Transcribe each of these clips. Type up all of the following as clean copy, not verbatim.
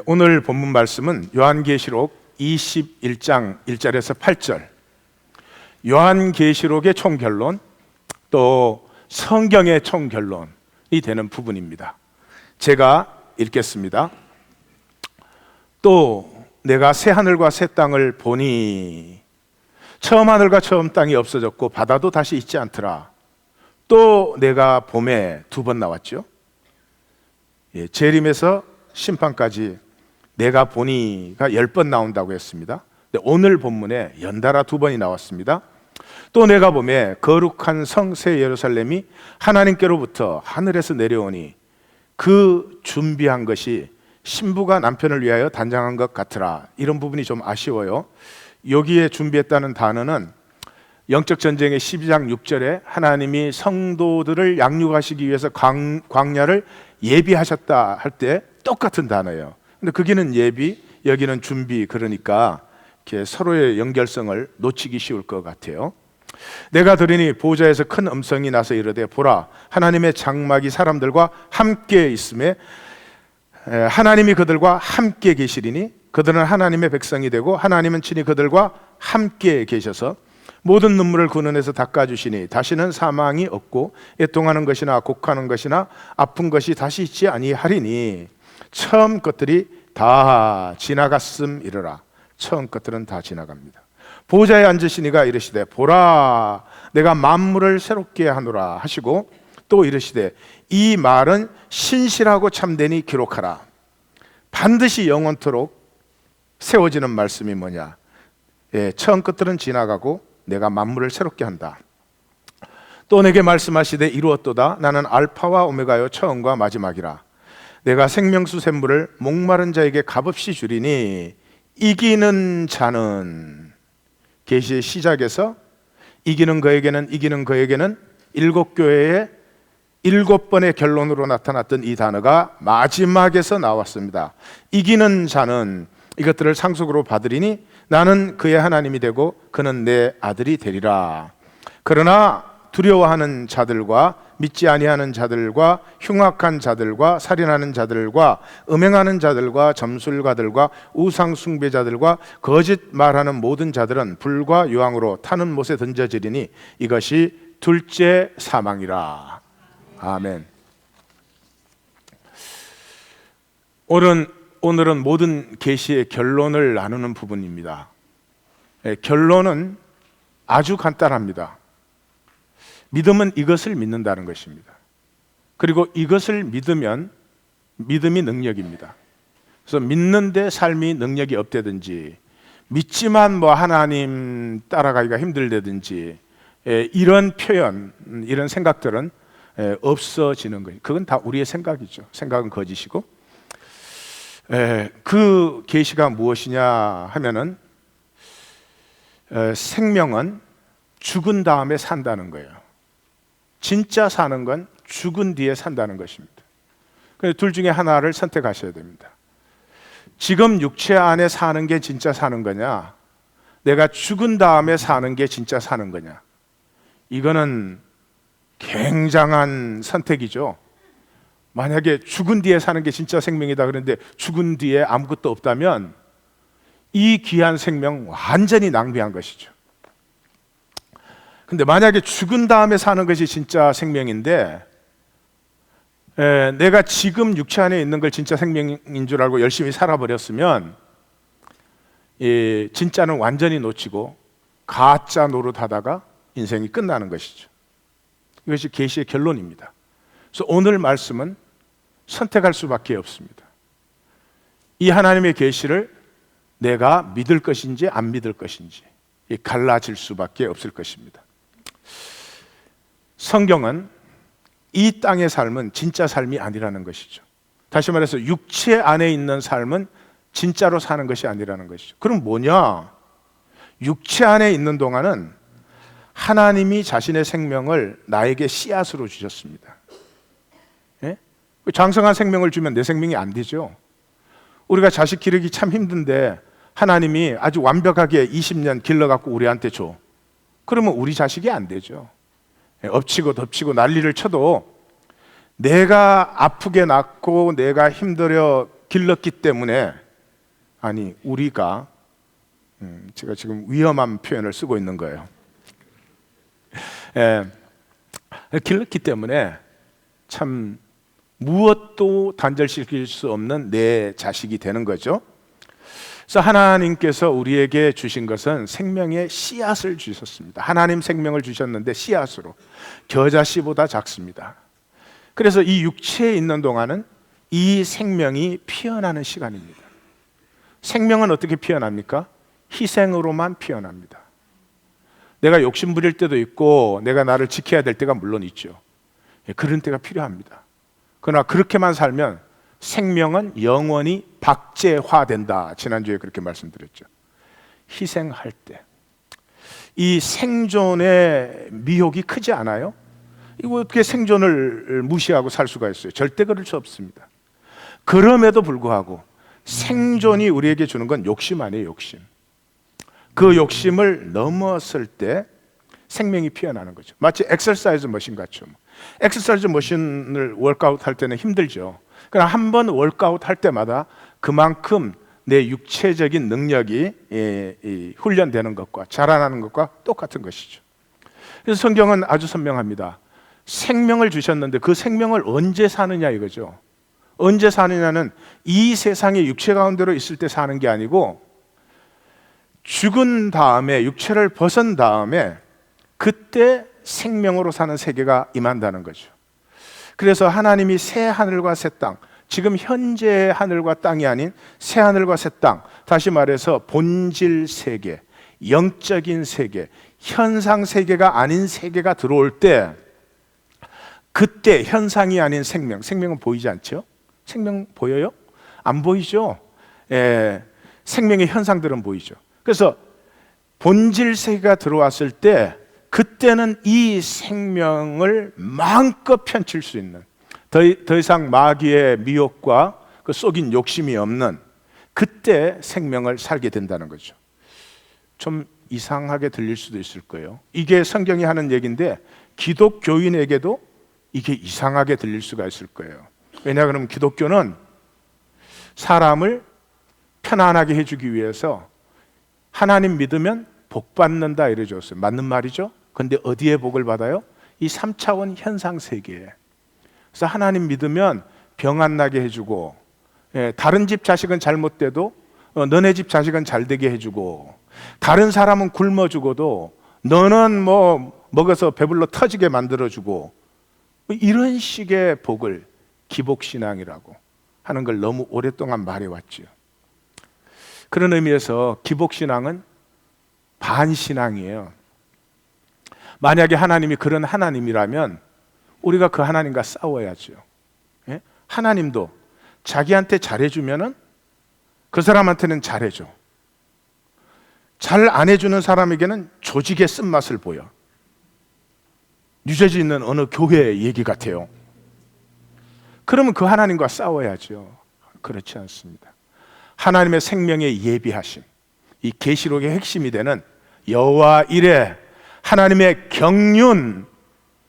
오늘 본문 말씀은 요한계시록 21장 1절에서 8절, 요한계시록의 총결론, 또 성경의 총결론이 되는 부분입니다. 제가 읽겠습니다. 또 내가 새 하늘과 새 땅을 보니 처음 하늘과 처음 땅이 없어졌고 바다도 다시 있지 않더라. 또 내가 봄에 2번 나왔죠. 재림에서 심판까지 내가 보니가 10번 나온다고 했습니다. 오늘 본문에 연달아 2번이 나왔습니다. 또 내가 봄에 거룩한 성 새 예루살렘이 하나님께로부터 하늘에서 내려오니 그 준비한 것이 신부가 남편을 위하여 단장한 것 같으라. 이런 부분이 좀 아쉬워요. 여기에 준비했다는 단어는 영적 전쟁의 12장 6절에 하나님이 성도들을 양육하시기 위해서 광야를 예비하셨다 할 때 똑같은 단어예요. 근데 거기는 예비, 여기는 준비, 그러니까 이렇게 서로의 연결성을 놓치기 쉬울 것 같아요. 내가 들으니 보좌에서 큰 음성이 나서 이르되 보라, 하나님의 장막이 사람들과 함께 있음에 하나님이 그들과 함께 계시리니 그들은 하나님의 백성이 되고 하나님은 친히 그들과 함께 계셔서 모든 눈물을 그 눈에서 닦아주시니 다시는 사망이 없고 애통하는 것이나 곡하는 것이나 아픈 것이 다시 있지 아니하리니 처음 것들이 다 지나갔음이러라. 처음 것들은 다 지나갑니다. 보좌에 앉으시니가 이르시되 보라, 내가 만물을 새롭게 하노라 하시고 또 이르시되 이 말은 신실하고 참되니 기록하라. 반드시 영원토록 세워지는 말씀이 뭐냐? 처음 것들은 지나가고 내가 만물을 새롭게 한다. 또 내게 말씀하시되 이루었도다. 나는 알파와 오메가요 처음과 마지막이라. 내가 생명수 샘물을 목마른 자에게 값없이 주리니 이기는 자는, 계시의 시작에서 이기는 거에게는 7교회의 7번의 결론으로 나타났던 이 단어가 마지막에서 나왔습니다. 이기는 자는 이것들을 상속으로 받으리니 나는 그의 하나님이 되고 그는 내 아들이 되리라. 그러나 두려워하는 자들과 믿지 아니하는 자들과 흉악한 자들과 살인하는 자들과 음행하는 자들과 점술가들과 우상 숭배자들과 거짓 말하는 모든 자들은 불과 유황으로 타는 못에 던져지리니 이것이 둘째 사망이라. 아멘. 오늘은 모든 계시의 결론을 나누는 부분입니다. 결론은 아주 간단합니다. 믿음은 이것을 믿는다는 것입니다. 그리고 이것을 믿으면 믿음이 능력입니다. 그래서 믿는데 삶이 능력이 없다든지 믿지만 하나님 따라가기가 힘들다든지 이런 표현, 이런 생각들은 없어지는 거예요. 그건 다 우리의 생각이죠. 생각은 거짓이고. 그 계시가 무엇이냐 하면은 생명은 죽은 다음에 산다는 거예요. 진짜 사는 건 죽은 뒤에 산다는 것입니다. 둘 중에 하나를 선택하셔야 됩니다. 지금 육체 안에 사는 게 진짜 사는 거냐, 내가 죽은 다음에 사는 게 진짜 사는 거냐, 이거는 굉장한 선택이죠. 만약에 죽은 뒤에 사는 게 진짜 생명이다 그런데 죽은 뒤에 아무것도 없다면 이 귀한 생명 완전히 낭비한 것이죠. 근데 만약에 죽은 다음에 사는 것이 진짜 생명인데 내가 지금 육체 안에 있는 걸 진짜 생명인 줄 알고 열심히 살아버렸으면 진짜는 완전히 놓치고 가짜 노릇하다가 인생이 끝나는 것이죠. 이것이 계시의 결론입니다. 그래서 오늘 말씀은 선택할 수밖에 없습니다. 이 하나님의 계시를 내가 믿을 것인지 안 믿을 것인지 갈라질 수밖에 없을 것입니다. 성경은 이 땅의 삶은 진짜 삶이 아니라는 것이죠. 다시 말해서 육체 안에 있는 삶은 진짜로 사는 것이 아니라는 것이죠. 그럼 뭐냐? 육체 안에 있는 동안은 하나님이 자신의 생명을 나에게 씨앗으로 주셨습니다. 장성한 생명을 주면 내 생명이 안 되죠. 우리가 자식 기르기 참 힘든데 하나님이 아주 완벽하게 20년 길러갖고 우리한테 줘. 그러면 우리 자식이 안 되죠. 엎치고 덮치고 난리를 쳐도 내가 아프게 낳고 내가 힘들어 길렀기 때문에, 아니 우리가 제가 지금 위험한 표현을 쓰고 있는 거예요. 길렀기 때문에 참 무엇도 단절시킬 수 없는 내 자식이 되는 거죠. 그래서 하나님께서 우리에게 주신 것은 생명의 씨앗을 주셨습니다. 하나님 생명을 주셨는데 씨앗으로 겨자씨보다 작습니다. 그래서 이 육체에 있는 동안은 이 생명이 피어나는 시간입니다. 생명은 어떻게 피어납니까? 희생으로만 피어납니다. 내가 욕심 부릴 때도 있고 내가 나를 지켜야 될 때가 물론 있죠. 그런 때가 필요합니다. 그러나 그렇게만 살면 생명은 영원히 박제화된다. 지난주에 그렇게 말씀드렸죠. 희생할 때 이 생존의 미혹이 크지 않아요? 이거 어떻게 생존을 무시하고 살 수가 있어요? 절대 그럴 수 없습니다. 그럼에도 불구하고 생존이 우리에게 주는 건 욕심 아니에요, 욕심. 그 욕심을 넘었을 때 생명이 피어나는 거죠. 마치 엑서사이즈 머신 같죠. 엑서사이즈 머신을 워크아웃 할 때는 힘들죠. 그러나 한 번 워크아웃 할 때마다 그만큼 내 육체적인 능력이 훈련되는 것과 자라나는 것과 똑같은 것이죠. 그래서 성경은 아주 선명합니다. 생명을 주셨는데 그 생명을 언제 사느냐 이거죠. 언제 사느냐는 이 세상의 육체 가운데로 있을 때 사는 게 아니고 죽은 다음에, 육체를 벗은 다음에 그때 생명으로 사는 세계가 임한다는 거죠. 그래서 하나님이 새 하늘과 새 땅, 지금 현재의 하늘과 땅이 아닌 새 하늘과 새 땅, 다시 말해서 본질 세계, 영적인 세계, 현상 세계가 아닌 세계가 들어올 때, 그때 현상이 아닌 생명, 생명은 보이지 않죠? 생명 보여요? 안 보이죠? 생명의 현상들은 보이죠. 그래서 본질 세계가 들어왔을 때 그때는 이 생명을 마음껏 펼칠 수 있는, 더 이상 마귀의 미혹과 그 속인 욕심이 없는 그때 생명을 살게 된다는 거죠. 좀 이상하게 들릴 수도 있을 거예요. 이게 성경이 하는 얘기인데 기독교인에게도 이게 이상하게 들릴 수가 있을 거예요. 왜냐하면 기독교는 사람을 편안하게 해주기 위해서 하나님 믿으면 복 받는다 이래줬어요. 맞는 말이죠? 근데 어디에 복을 받아요? 이 3차원 현상 세계에. 그래서 하나님 믿으면 병 안 나게 해주고, 다른 집 자식은 잘못돼도 너네 집 자식은 잘 되게 해주고, 다른 사람은 굶어 죽어도 너는 뭐 먹어서 배불러 터지게 만들어주고, 이런 식의 복을 기복신앙이라고 하는 걸 너무 오랫동안 말해왔죠. 그런 의미에서 기복신앙은 반신앙이에요. 만약에 하나님이 그런 하나님이라면 우리가 그 하나님과 싸워야죠. 하나님도 자기한테 잘해주면은 그 사람한테는 잘해줘. 잘 안 해주는 사람에게는 조직의 쓴맛을 보여. 뉴저지 있는 어느 교회 얘기 같아요. 그러면 그 하나님과 싸워야죠. 그렇지 않습니다. 하나님의 생명의 예비하심, 이 계시록의 핵심이 되는 여호와 이레, 하나님의 경륜,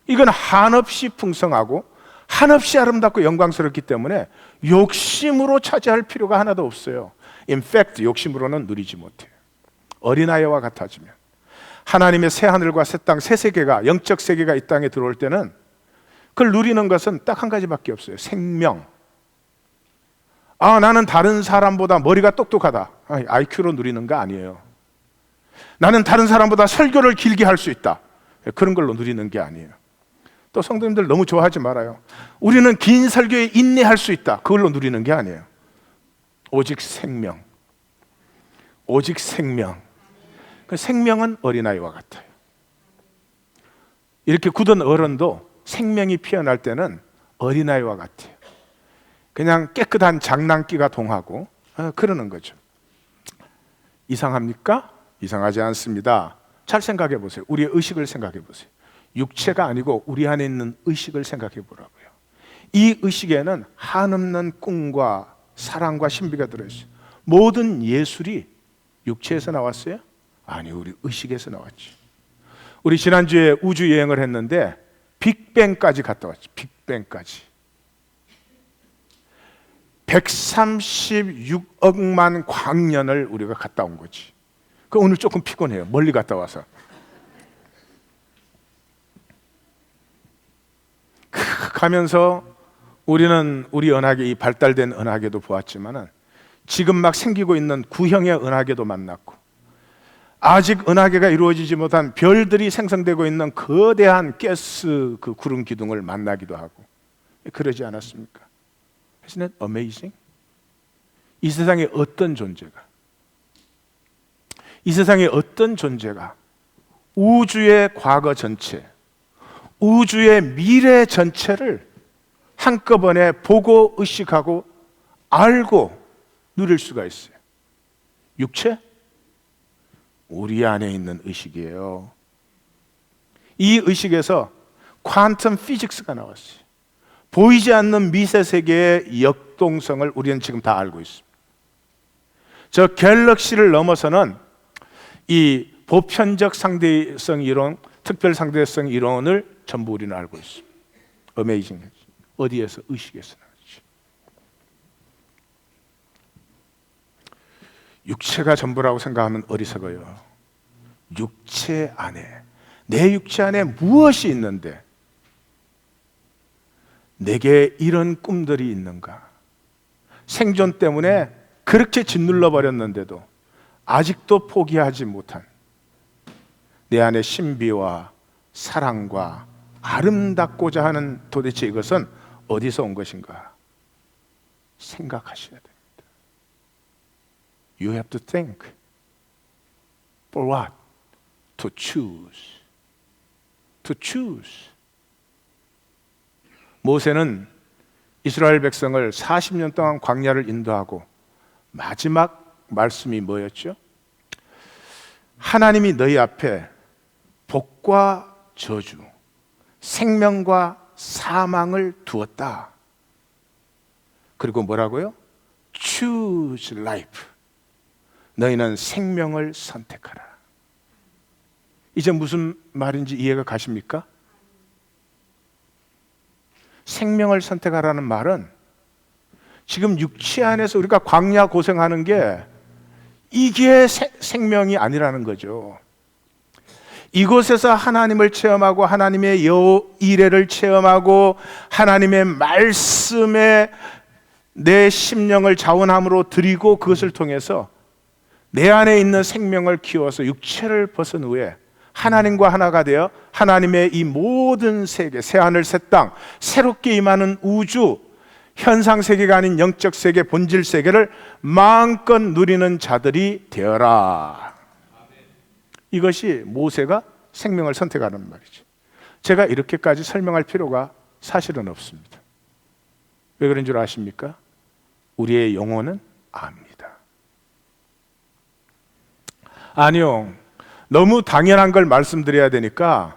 이건 한없이 풍성하고 한없이 아름답고 영광스럽기 때문에 욕심으로 차지할 필요가 하나도 없어요. In fact, 욕심으로는 누리지 못해요. 어린아이와 같아지면 하나님의 새 하늘과 새 땅, 새 세계가, 영적 세계가 이 땅에 들어올 때는 그걸 누리는 것은 딱 한 가지밖에 없어요. 생명. 나는 다른 사람보다 머리가 똑똑하다. IQ로 누리는 거 아니에요. 나는 다른 사람보다 설교를 길게 할 수 있다. 그런 걸로 누리는 게 아니에요. 또 성도님들 너무 좋아하지 말아요. 우리는 긴 설교에 인내할 수 있다. 그걸로 누리는 게 아니에요. 오직 생명. 오직 생명. 그 생명은 어린아이와 같아요. 이렇게 굳은 어른도 생명이 피어날 때는 어린아이와 같아요. 그냥 깨끗한 장난기가 동하고 그러는 거죠. 이상합니까? 이상하지 않습니다. 잘 생각해 보세요. 우리의 의식을 생각해 보세요. 육체가 아니고 우리 안에 있는 의식을 생각해 보라고요. 이 의식에는 한없는 꿈과 사랑과 신비가 들어있어요. 모든 예술이 육체에서 나왔어요? 아니, 우리 의식에서 나왔죠. 우리 지난주에 우주 여행을 했는데 빅뱅까지 갔다 왔죠. 빅뱅까지. 136억만 광년을 우리가 갔다 온 거지. 그 오늘 조금 피곤해요. 멀리 갔다 와서. 가면서 우리는 우리 은하계, 이 발달된 은하계도 보았지만은 지금 막 생기고 있는 구형의 은하계도 만났고, 아직 은하계가 이루어지지 못한 별들이 생성되고 있는 거대한 가스 그 구름 기둥을 만나기도 하고, 그러지 않았습니까? Isn't it amazing? 이 세상에 어떤 존재가 우주의 과거 전체, 우주의 미래 전체를 한꺼번에 보고 의식하고 알고 누릴 수가 있어요. 육체? 우리 안에 있는 의식이에요. 이 의식에서 퀀텀 피직스가 나왔어요. 보이지 않는 미세 세계의 역동성을 우리는 지금 다 알고 있습니다. 저 갤럭시를 넘어서는 이 보편적 상대성 이론, 특별 상대성 이론을 전부 우리는 알고 있습니다. 어메이징. 어디에서? 의식에서 나왔죠. 육체가 전부라고 생각하면 어리석어요. 육체 안에, 내 육체 안에 무엇이 있는데 내게 이런 꿈들이 있는가? 생존 때문에 그렇게 짓눌러 버렸는데도 아직도 포기하지 못한 내 안의 신비와 사랑과 아름답고자 하는 도대체 이것은 어디서 온 것인가? 생각하셔야 됩니다. You have to think. For what? To choose. To choose. 모세는 이스라엘 백성을 40년 동안 광야를 인도하고 마지막 말씀이 뭐였죠? 하나님이 너희 앞에 복과 저주, 생명과 사망을 두었다. 그리고 뭐라고요? Choose life. 너희는 생명을 선택하라. 이제 무슨 말인지 이해가 가십니까? 생명을 선택하라는 말은 지금 육체 안에서 우리가 광야 고생하는 게 이게 생명이 아니라는 거죠. 이곳에서 하나님을 체험하고 하나님의 이래를 체험하고 하나님의 말씀에 내 심령을 자원함으로 드리고 그것을 통해서 내 안에 있는 생명을 키워서 육체를 벗은 후에 하나님과 하나가 되어 하나님의 이 모든 세계, 새하늘 새땅, 새롭게 임하는 우주, 현상 세계가 아닌 영적 세계, 본질 세계를 마음껏 누리는 자들이 되어라. 이것이 모세가 생명을 선택하는 말이죠. 제가 이렇게까지 설명할 필요가 사실은 없습니다. 왜 그런 줄 아십니까? 우리의 영혼은 압니다. 아니요, 너무 당연한 걸 말씀드려야 되니까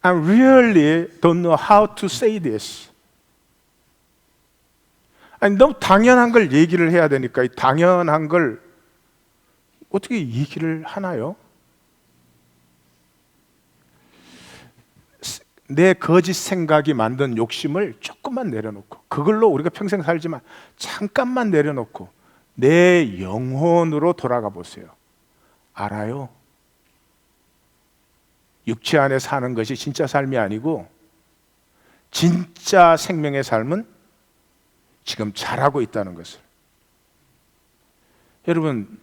I really don't know how to say this. 아니, 너무 당연한 걸 얘기를 해야 되니까 이 당연한 걸 어떻게 얘기를 하나요? 내 거짓 생각이 만든 욕심을 조금만 내려놓고, 그걸로 우리가 평생 살지만 잠깐만 내려놓고 내 영혼으로 돌아가 보세요. 알아요? 육체 안에 사는 것이 진짜 삶이 아니고 진짜 생명의 삶은 지금 잘하고 있다는 것을. 여러분,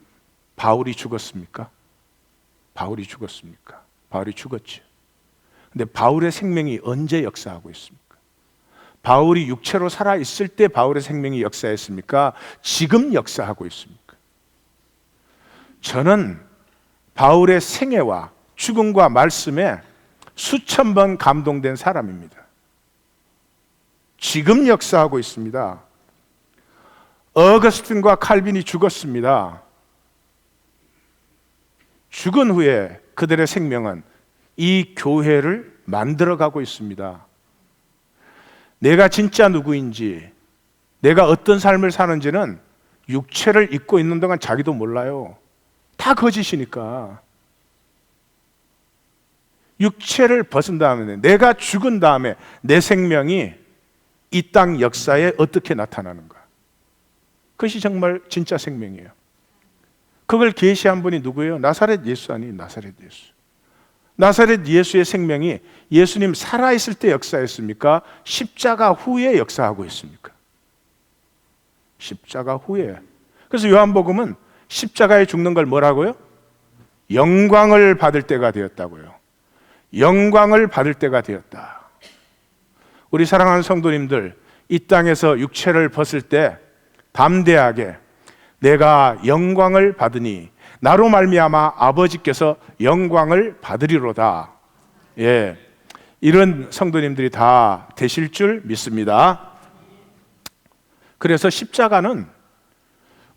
바울이 죽었습니까? 바울이 죽었습니까? 바울이 죽었죠. 근데 바울의 생명이 언제 역사하고 있습니까? 바울이 육체로 살아있을 때 바울의 생명이 역사했습니까? 지금 역사하고 있습니까? 저는 바울의 생애와 죽음과 말씀에 수천 번 감동된 사람입니다. 지금 역사하고 있습니다. 어거스틴과 칼빈이 죽었습니다. 죽은 후에 그들의 생명은 이 교회를 만들어가고 있습니다. 내가 진짜 누구인지, 내가 어떤 삶을 사는지는 육체를 입고 있는 동안 자기도 몰라요. 다 거짓이니까. 육체를 벗은 다음에, 내가 죽은 다음에 내 생명이 이 땅 역사에 어떻게 나타나는가? 그것이 정말 진짜 생명이에요. 그걸 계시한 분이 누구예요? 나사렛 예수 아니에요? 나사렛 예수. 나사렛 예수의 생명이 예수님 살아있을 때 역사했습니까? 십자가 후에 역사하고 있습니까? 십자가 후에. 그래서 요한복음은 십자가에 죽는 걸 뭐라고요? 영광을 받을 때가 되었다고요. 영광을 받을 때가 되었다. 우리 사랑하는 성도님들, 이 땅에서 육체를 벗을 때 담대하게 내가 영광을 받으니 나로 말미암아 아버지께서 영광을 받으리로다. 예, 이런 성도님들이 다 되실 줄 믿습니다. 그래서 십자가는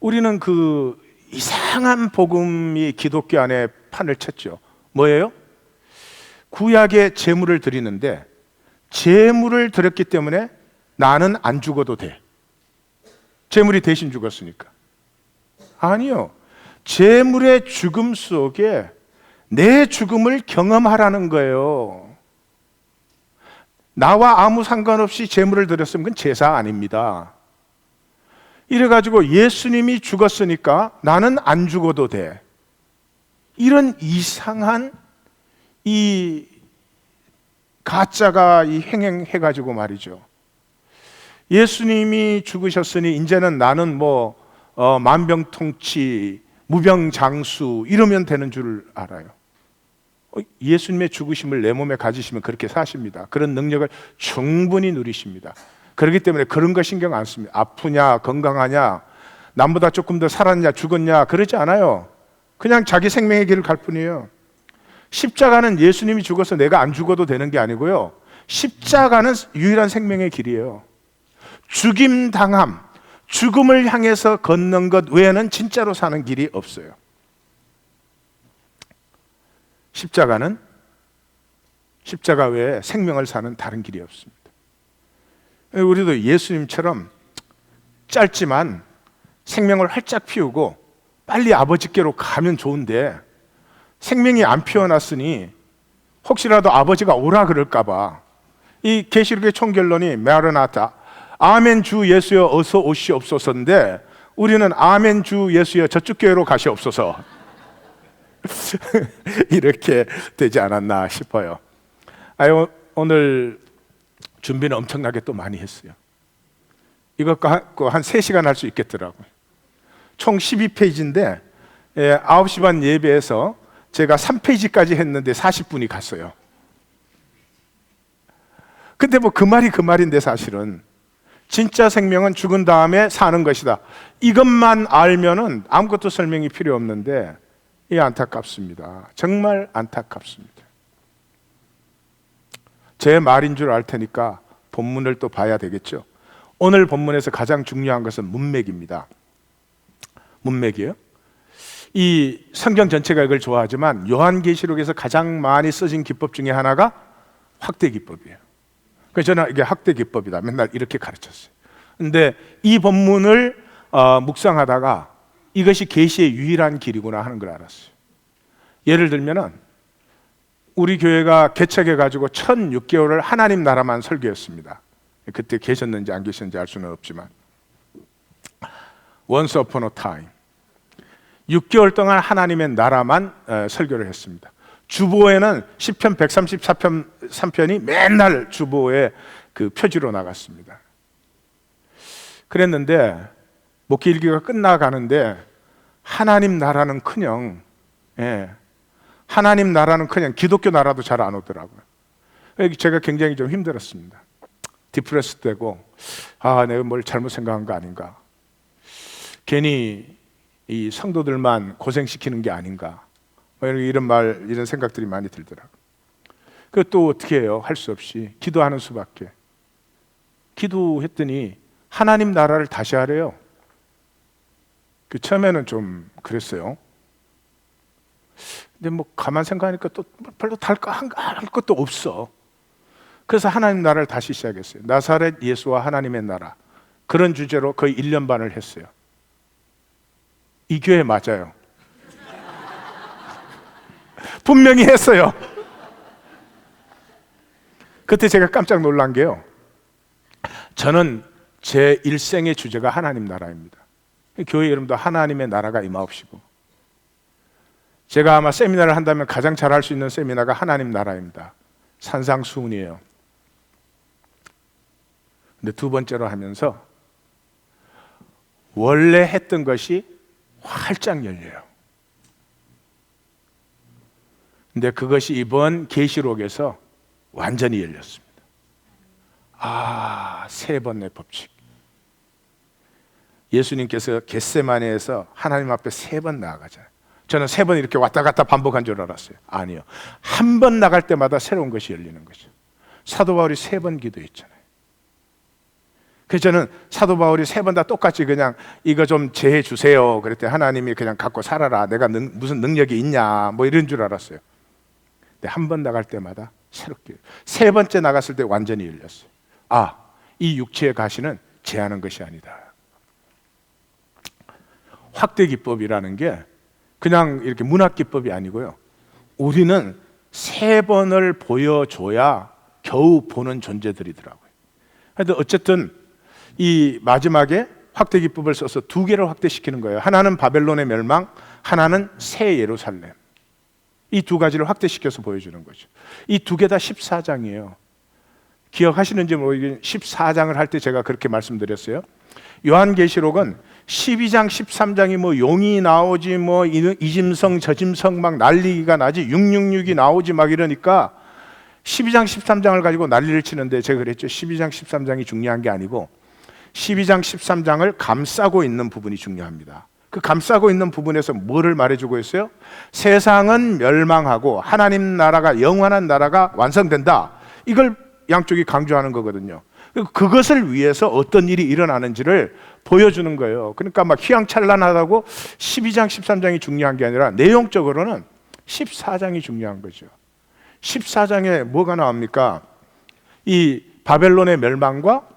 우리는 그 이상한 복음이 기독교 안에 판을 쳤죠. 뭐예요? 구약의 제물을 드리는데 제물을 드렸기 때문에 나는 안 죽어도 돼. 제물이 대신 죽었으니까. 아니요. 제물의 죽음 속에 내 죽음을 경험하라는 거예요. 나와 아무 상관없이 제물을 드렸으면 그건 제사 아닙니다. 이래가지고 예수님이 죽었으니까 나는 안 죽어도 돼. 이런 이상한 이 가짜가 이 행행해가지고 말이죠. 예수님이 죽으셨으니 이제는 나는 만병통치, 무병장수 이러면 되는 줄 알아요. 예수님의 죽으심을 내 몸에 가지시면 그렇게 사십니다. 그런 능력을 충분히 누리십니다. 그렇기 때문에 그런 거 신경 안 씁니다. 아프냐, 건강하냐, 남보다 조금 더 살았냐, 죽었냐 그러지 않아요. 그냥 자기 생명의 길을 갈 뿐이에요. 십자가는 예수님이 죽어서 내가 안 죽어도 되는 게 아니고요. 십자가는 유일한 생명의 길이에요. 죽임 당함, 죽음을 향해서 걷는 것 외에는 진짜로 사는 길이 없어요. 십자가 외에 생명을 사는 다른 길이 없습니다. 우리도 예수님처럼 짧지만 생명을 활짝 피우고 빨리 아버지께로 가면 좋은데 생명이 안 피어났으니 혹시라도 아버지가 오라 그럴까 봐 이 계시록의 총결론이 마라나타, 아멘 주 예수여 어서 오시옵소서인데 우리는 아멘 주 예수여 저쪽 교회로 가시옵소서 이렇게 되지 않았나 싶어요. 오늘 준비는 엄청나게 또 많이 했어요. 이것 갖고 한 3시간 할 수 있겠더라고요. 총 12페이지인데 9시 반 예배에서 제가 3페이지까지 했는데 40분이 갔어요. 근데 그 말이 그 말인데 사실은 진짜 생명은 죽은 다음에 사는 것이다. 이것만 알면은 아무것도 설명이 필요 없는데 이 안타깝습니다. 정말 안타깝습니다. 제 말인 줄 알 테니까 본문을 또 봐야 되겠죠. 오늘 본문에서 가장 중요한 것은 문맥입니다. 문맥이에요. 이 성경 전체가 이걸 좋아하지만 요한계시록에서 가장 많이 써진 기법 중에 하나가 확대 기법이에요. 그래서 저는 이게 확대 기법이다 맨날 이렇게 가르쳤어요. 근데 이 본문을 묵상하다가 이것이 계시의 유일한 길이구나 하는 걸 알았어요. 예를 들면은 우리 교회가 개척해가지고 1006개월을 하나님 나라만 설교했습니다. 그때 계셨는지 안 계셨는지 알 수는 없지만 Once upon a time 6개월 동안 하나님의 나라만 설교를 했습니다. 주보에는 시편 134편 3편이 맨날 주보에 그 표지로 나갔습니다. 그랬는데 목회 일기가 끝나가는데 하나님 나라는커녕 하나님 나라는커녕 기독교 나라도 잘 안 오더라고요. 제가 굉장히 좀 힘들었습니다. 디프레스 되고 내가 뭘 잘못 생각한 거 아닌가, 괜히 이 성도들만 고생시키는 게 아닌가, 이런 생각들이 많이 들더라고요. 그또 어떻게 해요? 할 수 없이 기도하는 수밖에. 기도했더니 하나님 나라를 다시 하래요. 처음에는 좀 그랬어요. 근데 가만 생각하니까 또 별로 할 것도 없어. 그래서 하나님 나라를 다시 시작했어요. 나사렛 예수와 하나님의 나라, 그런 주제로 거의 1년 반을 했어요. 이 교회 맞아요. 분명히 했어요. 그때 제가 깜짝 놀란 게요, 저는 제 일생의 주제가 하나님 나라입니다. 교회 여러분도 하나님의 나라가 임하옵시고, 제가 아마 세미나를 한다면 가장 잘할 수 있는 세미나가 하나님 나라입니다. 산상수훈이에요. 근데 두 번째로 하면서 원래 했던 것이 활짝 열려요. 근데 그것이 이번 계시록에서 완전히 열렸습니다. 세 번의 법칙. 예수님께서 겟세마네에서 하나님 앞에 3번 나아가잖아요. 저는 3번 이렇게 왔다 갔다 반복한 줄 알았어요. 아니요. 한 번 나갈 때마다 새로운 것이 열리는 거죠. 사도 바울이 3번 기도했잖아요. 그래서 저는 사도 바울이 3번 다 똑같이 그냥 이거 좀 제해 주세요 그랬더니 하나님이 그냥 갖고 살아라, 내가 무슨 능력이 있냐 뭐 이런 줄 알았어요. 근데 한 번 나갈 때마다 새롭게, 3번째 나갔을 때 완전히 열렸어요. 이 육체의 가시는 제하는 것이 아니다. 확대 기법이라는 게 그냥 이렇게 문학 기법이 아니고요, 우리는 3번을 보여줘야 겨우 보는 존재들이더라고요. 하여튼 어쨌든 이 마지막에 확대 기법을 써서 2개를 확대시키는 거예요. 하나는 바벨론의 멸망, 하나는 새 예루살렘. 이 2가지를 확대시켜서 보여주는 거죠. 이 2개 다 14장이에요. 기억하시는지 모르겠는데 14장을 할 때 제가 그렇게 말씀드렸어요. 요한계시록은 12장 13장이 뭐 용이 나오지 뭐 이짐승 저짐승 막 난리가 나지 666이 나오지 막 이러니까 12장 13장을 가지고 난리를 치는데, 제가 그랬죠. 12장 13장이 중요한 게 아니고 12장 13장을 감싸고 있는 부분이 중요합니다. 그 감싸고 있는 부분에서 뭐를 말해주고 있어요? 세상은 멸망하고 하나님 나라가, 영원한 나라가 완성된다. 이걸 양쪽이 강조하는 거거든요. 그것을 위해서 어떤 일이 일어나는지를 보여주는 거예요. 그러니까 막 휘황찬란하다고 12장 13장이 중요한 게 아니라 내용적으로는 14장이 중요한 거죠. 14장에 뭐가 나옵니까? 이 바벨론의 멸망과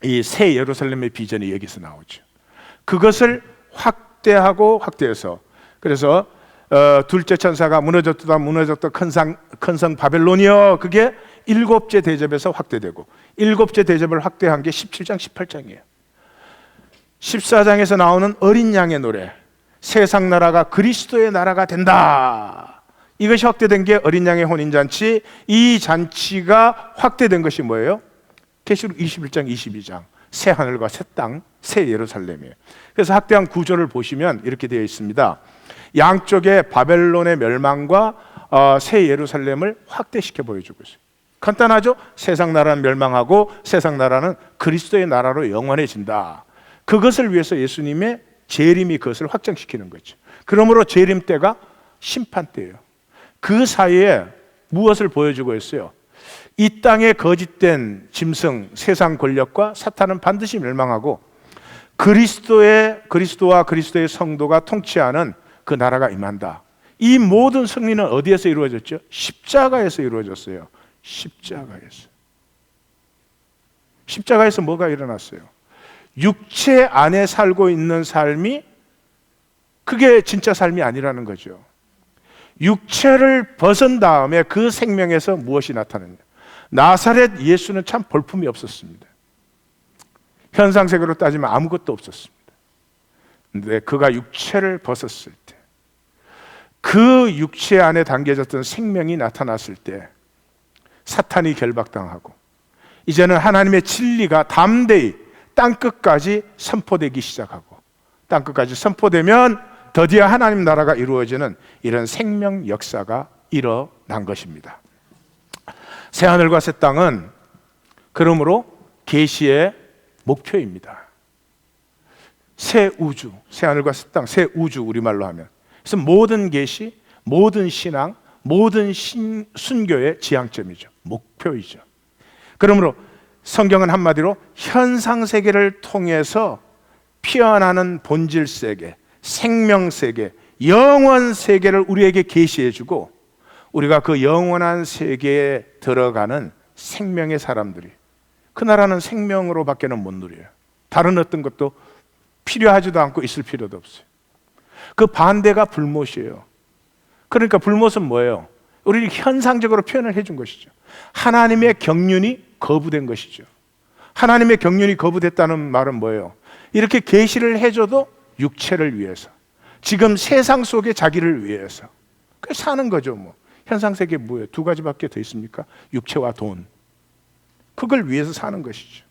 이 새 예루살렘의 비전이 여기서 나오죠. 그것을 확대하고 확대해서, 그래서 둘째 천사가 무너졌다 큰 성 바벨론이여, 그게 7째 대접에서 확대되고, 7째 대접을 확대한 게 17장 18장이에요 14장에서 나오는 어린 양의 노래, 세상 나라가 그리스도의 나라가 된다, 이것이 확대된 게 어린 양의 혼인잔치. 이 잔치가 확대된 것이 뭐예요? 계시록 21장 22장, 새 하늘과 새 땅, 새 예루살렘이에요. 그래서 확대한 구조를 보시면 이렇게 되어 있습니다. 양쪽에 바벨론의 멸망과 새 예루살렘을 확대시켜 보여주고 있어요. 간단하죠? 세상 나라는 멸망하고 세상 나라는 그리스도의 나라로 영원해진다. 그것을 위해서 예수님의 재림이 그것을 확정시키는 거죠. 그러므로 재림 때가 심판 때예요. 그 사이에 무엇을 보여주고 있어요? 이 땅의 거짓된 짐승, 세상 권력과 사탄은 반드시 멸망하고 그리스도와 그리스도의 성도가 통치하는 그 나라가 임한다. 이 모든 승리는 어디에서 이루어졌죠? 십자가에서 이루어졌어요. 십자가에서 뭐가 일어났어요? 육체 안에 살고 있는 삶이, 그게 진짜 삶이 아니라는 거죠. 육체를 벗은 다음에 그 생명에서 무엇이 나타나냐? 나사렛 예수는 참 볼품이 없었습니다. 현상세계로 따지면 아무것도 없었습니다. 근데 그가 육체를 벗었을 때, 그 육체 안에 담겨졌던 생명이 나타났을 때 사탄이 결박당하고, 이제는 하나님의 진리가 담대히 땅끝까지 선포되기 시작하고, 땅끝까지 선포되면 드디어 하나님 나라가 이루어지는 이런 생명 역사가 일어난 것입니다. 새하늘과 새 땅은 그러므로 계시의 목표입니다. 새 우주, 새하늘과 새 땅, 새 우주, 우리말로 하면. 그래서 모든 계시, 모든 신앙, 모든 순교의 지향점이죠. 목표이죠. 그러므로 성경은 한마디로 현상세계를 통해서 피어나는 본질세계, 생명세계, 영원세계를 우리에게 계시해주고, 우리가 그 영원한 세계에 들어가는 생명의 사람들이, 그 나라는 생명으로 밖에는 못 누려요. 다른 어떤 것도 필요하지도 않고 있을 필요도 없어요. 그 반대가 불못이에요. 그러니까 불못은 뭐예요? 우리를 현상적으로 표현을 해준 것이죠. 하나님의 경륜이 거부된 것이죠. 하나님의 경륜이 거부됐다는 말은 뭐예요? 이렇게 계시를 해줘도 육체를 위해서, 지금 세상 속에 자기를 위해서 그 사는 거죠. 뭐 현상 세계 뭐예요? 두 가지밖에 더 있습니까? 육체와 돈. 그걸 위해서 사는 것이죠.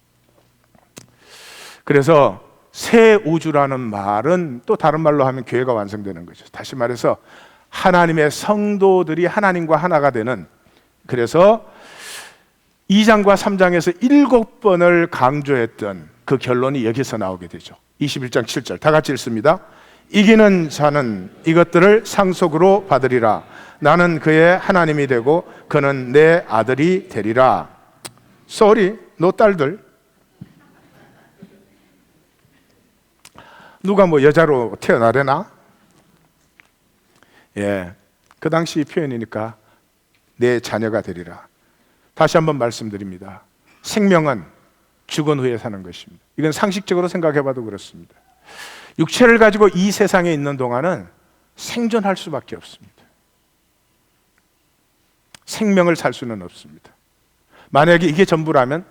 그래서 새 우주라는 말은 또 다른 말로 하면 교회가 완성되는 거죠. 다시 말해서 하나님의 성도들이 하나님과 하나가 되는, 그래서 2장과 3장에서 7번을 강조했던 그 결론이 여기서 나오게 되죠. 21장 7절 다 같이 읽습니다. 이기는 자는 이것들을 상속으로 받으리라. 나는 그의 하나님이 되고 그는 내 아들이 되리라. 쏘리, 너 딸들. 누가 뭐 여자로 태어나려나? 예, 그 당시 표현이니까 내 자녀가 되리라. 다시 한번 말씀드립니다. 생명은 죽은 후에 사는 것입니다. 이건 상식적으로 생각해봐도 그렇습니다. 육체를 가지고 이 세상에 있는 동안은 생존할 수밖에 없습니다. 생명을 살 수는 없습니다. 만약에 이게 전부라면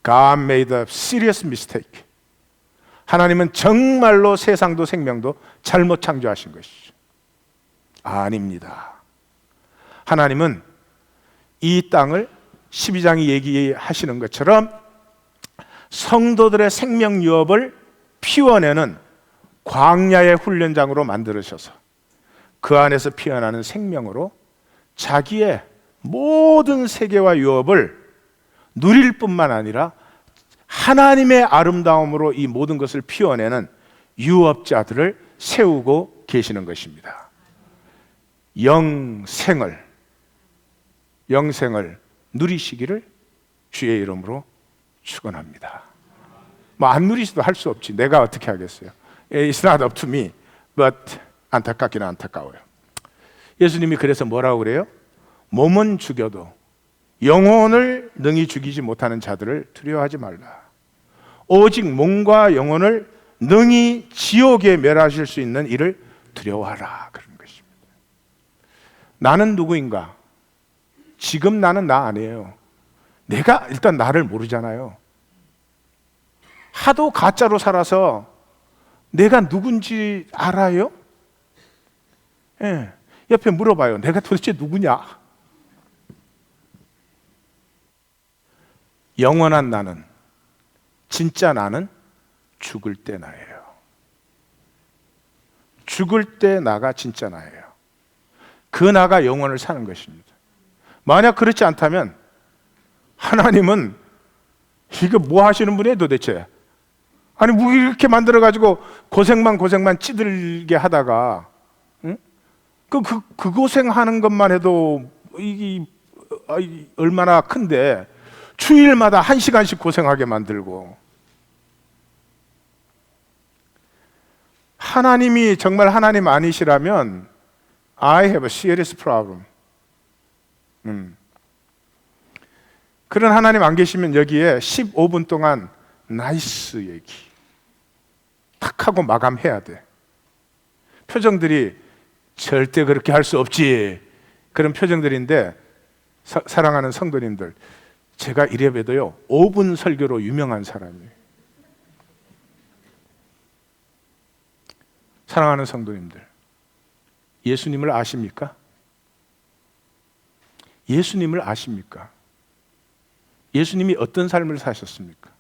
God made a serious mistake. 하나님은 정말로 세상도 생명도 잘못 창조하신 것이죠. 아닙니다. 하나님은 이 땅을 12장이 얘기하시는 것처럼 성도들의 생명 유업을 피워내는 광야의 훈련장으로 만들으셔서 그 안에서 피어나는 생명으로 자기의 모든 세계와 유업을 누릴 뿐만 아니라 하나님의 아름다움으로 이 모든 것을 피워내는 유업자들을 세우고 계시는 것입니다. 영생을 누리시기를 주의 이름으로 축원합니다. 뭐 안 누리시도 할 수 없지. 내가 어떻게 하겠어요? It's not up to me. But 안타깝기는 안타까워요. 예수님이 그래서 뭐라고 그래요? 몸은 죽여도 영혼을 능히 죽이지 못하는 자들을 두려워하지 말라. 오직 몸과 영혼을 능히 지옥에 멸하실 수 있는 이를 두려워하라. 그런 것입니다. 나는 누구인가? 지금 나는 나 아니에요. 내가 일단 나를 모르잖아요. 하도 가짜로 살아서 내가 누군지 알아요? 예. 옆에 물어봐요. 내가 도대체 누구냐? 영원한 나는, 진짜 나는 죽을 때 나예요. 죽을 때 나가 진짜 나예요. 그 나가 영원을 사는 것입니다. 만약 그렇지 않다면 하나님은 이거 뭐 하시는 분이에요 도대체? 아니 뭐 이렇게 만들어가지고 고생만 찌들게 하다가 응? 그 고생하는 것만 해도 이게 얼마나 큰데 주일마다 1시간씩 고생하게 만들고, 하나님이 정말 하나님 아니시라면 I have a serious problem. 그런 하나님 안 계시면 여기에 15분 동안 나이스 얘기 탁 하고 마감해야 돼. 표정들이 절대 그렇게 할 수 없지, 그런 표정들인데 사랑하는 성도님들, 제가 이래봬도요 5분 설교로 유명한 사람이에요. 사랑하는 성도님들, 예수님을 아십니까? 예수님을 아십니까? 예수님이 어떤 삶을 사셨습니까?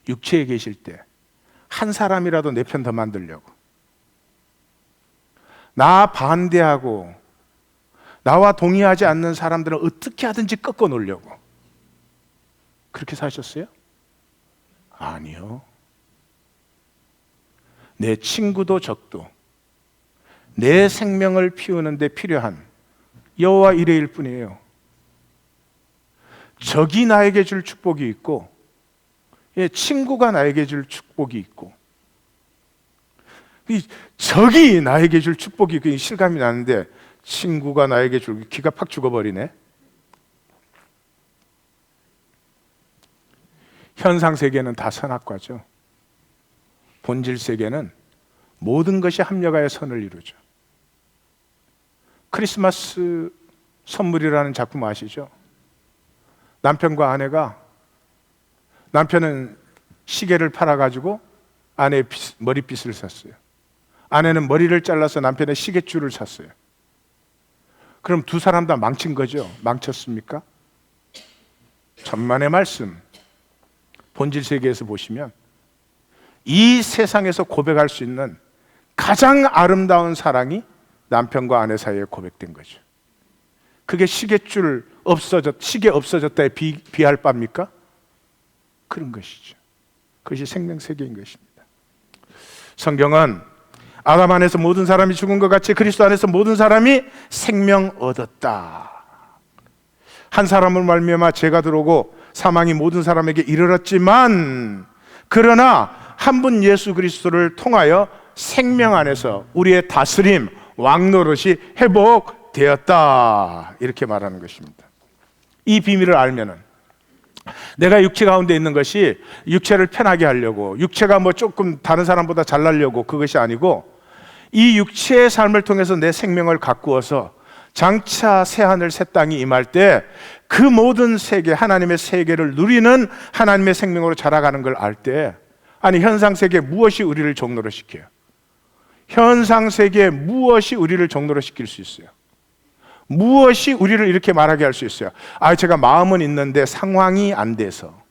육체에 계실 때 한 사람이라도 내 편 더 만들려고, 나 반대하고 나와 동의하지 않는 사람들은 어떻게 하든지 꺾어 놓으려고 그렇게 사셨어요? 아니요. 내 친구도 적도 내 생명을 피우는 데 필요한 여호와 이레일 뿐이에요. 적이 나에게 줄 축복이 있고, 친구가 나에게 줄 축복이 있고, 이 적이 나에게 줄 축복이 실감이 나는데 친구가 나에게 줄, 기가 팍 죽어버리네. 현상 세계는 다 선악과죠. 본질 세계는 모든 것이 합력하여 선을 이루죠. 크리스마스 선물이라는 작품 아시죠? 남편과 아내가 남편은 시계를 팔아가지고 아내의 머리빗을 샀어요. 아내는 머리를 잘라서 남편의 시계줄을 샀어요. 그럼 두 사람 다 망친 거죠? 망쳤습니까? 천만의 말씀, 본질 세계에서 보시면 이 세상에서 고백할 수 있는 가장 아름다운 사랑이 남편과 아내 사이에 고백된 거죠. 그게 시계 없어졌다에 비할 바입니까? 그런 것이죠. 그것이 생명세계인 것입니다. 성경은 아담 안에서 모든 사람이 죽은 것 같이 그리스도 안에서 모든 사람이 생명 얻었다. 한 사람을 말미암아 죄가 들어오고 사망이 모든 사람에게 이르렀지만 그러나 한 분 예수 그리스도를 통하여 생명 안에서 우리의 다스림, 왕노릇이 회복되었다. 이렇게 말하는 것입니다. 이 비밀을 알면은 내가 육체 가운데 있는 것이 육체를 편하게 하려고, 육체가 뭐 조금 다른 사람보다 잘나려고 그것이 아니고, 이 육체의 삶을 통해서 내 생명을 가꾸어서 장차 새하늘 새 땅이 임할 때 그 모든 세계, 하나님의 세계를 누리는 하나님의 생명으로 자라가는 걸 알 때, 아니 현상 세계 무엇이 우리를 종노릇 시켜요? 현상 세계에 무엇이 우리를 종노릇 시킬 수 있어요? 무엇이 우리를 이렇게 말하게 할 수 있어요? 아, 제가 마음은 있는데 상황이 안 돼서.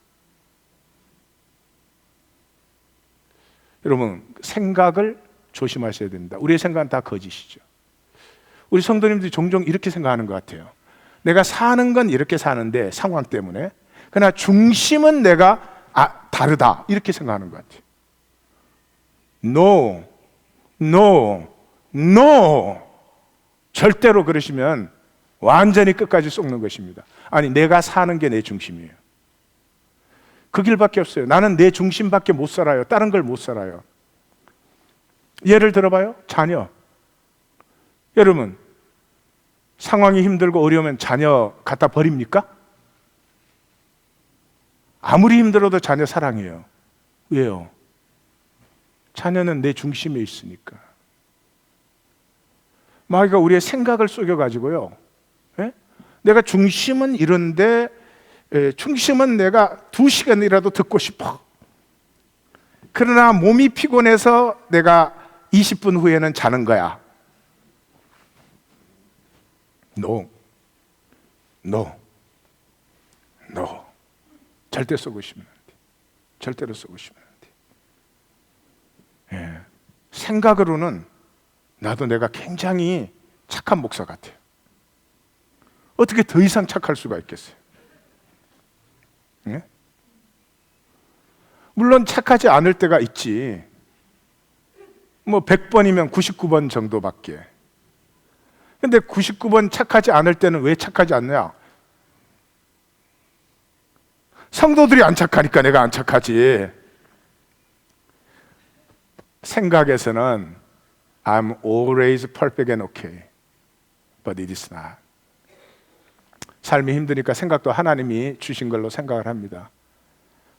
여러분, 생각을 조심하셔야 됩니다. 우리의 생각은 다 거짓이죠. 우리 성도님들이 종종 이렇게 생각하는 것 같아요. 내가 사는 건 이렇게 사는데 상황 때문에, 그러나 중심은 내가 다르다, 이렇게 생각하는 것 같아요. No, no, no. 절대로 그러시면 완전히 끝까지 속는 것입니다. 아니, 내가 사는 게 내 중심이에요. 그 길밖에 없어요. 나는 내 중심밖에 못 살아요. 다른 걸 못 살아요. 예를 들어봐요. 자녀. 여러분, 상황이 힘들고 어려우면 자녀 갖다 버립니까? 아무리 힘들어도 자녀 사랑해요. 왜요? 자녀는 내 중심에 있으니까. 마귀가 우리의 생각을 속여가지고요, 내가 중심은 이런데, 중심은 내가 2시간이라도 듣고 싶어. 그러나 몸이 피곤해서 내가 20분 후에는 자는 거야. No, no, no. 절대 쏘고시면 안 돼. 절대로 쏘고시면 안 돼. 생각으로는 나도 내가 굉장히 착한 목사 같아요. 어떻게 더 이상 착할 수가 있겠어요? 예? 물론 착하지 않을 때가 있지. 뭐 100번이면 99번 정도밖에. 근데 99번 착하지 않을 때는 왜 착하지 않냐? 성도들이 안 착하니까 내가 안 착하지. 생각에서는 I'm always perfect and okay, but it is not. 삶이 힘드니까 생각도 하나님이 주신 걸로 생각을 합니다.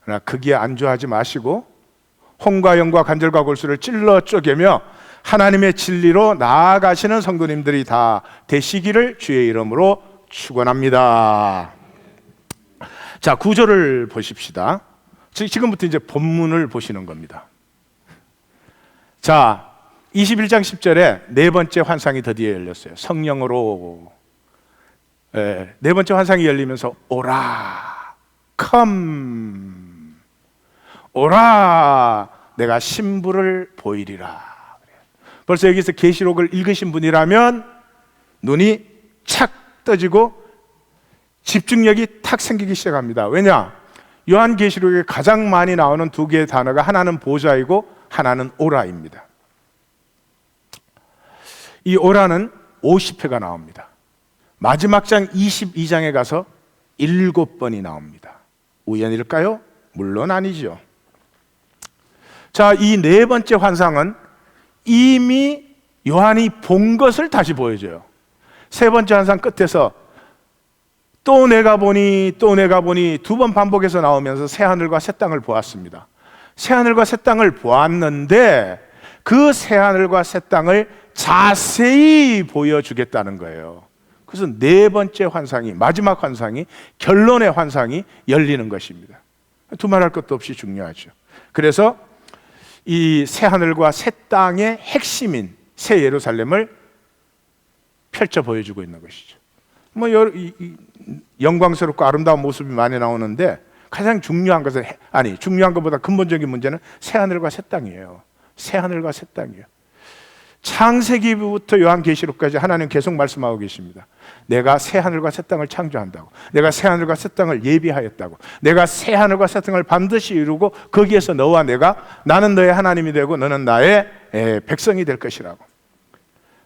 그러나 거기에 안주하지 마시고 혼과 영과 간절과 골수를 찔러 쪼개며 하나님의 진리로 나아가시는 성도님들이 다 되시기를 주의 이름으로 축원합니다. 자, 9절을 보십시다. 지금부터 이제 본문을 보시는 겁니다. 자, 21장 10절에 네 번째 환상이 드디어 열렸어요. 성령으로. 네 번째 환상이 열리면서 오라, come, 오라, 내가 신부를 보이리라. 벌써 여기서 계시록을 읽으신 분이라면 눈이 착 떠지고 집중력이 탁 생기기 시작합니다. 왜냐? 요한계시록에 가장 많이 나오는 두 개의 단어가 하나는 보좌이고 하나는 오라입니다. 이 오라는 50회가 나옵니다. 마지막 장 22장에 가서 7번이 나옵니다. 우연일까요? 물론 아니죠. 자, 이 네 번째 환상은 이미 요한이 본 것을 다시 보여줘요. 세 번째 환상 끝에서 또 내가 보니 또 내가 보니 두 번 반복해서 나오면서 새하늘과 새 땅을 보았습니다. 새하늘과 새 땅을 보았는데 그 새하늘과 새 땅을 자세히 보여주겠다는 거예요. 그래서 네 번째 환상이, 마지막 환상이, 결론의 환상이 열리는 것입니다. 두말할 것도 없이 중요하죠. 그래서 이 새 하늘과 새 땅의 핵심인 새 예루살렘을 펼쳐 보여주고 있는 것이죠. 뭐 영광스럽고 아름다운 모습이 많이 나오는데 가장 중요한 것은 중요한 것보다 근본적인 문제는 새 하늘과 새 땅이에요. 새 하늘과 새 땅이에요. 창세기부터 요한계시록까지 하나님 계속 말씀하고 계십니다. 내가 새 하늘과 새 땅을 창조한다고, 내가 새 하늘과 새 땅을 예비하였다고, 내가 새 하늘과 새 땅을 반드시 이루고 거기에서 너와 나는 너의 하나님이 되고 너는 나의 백성이 될 것이라고.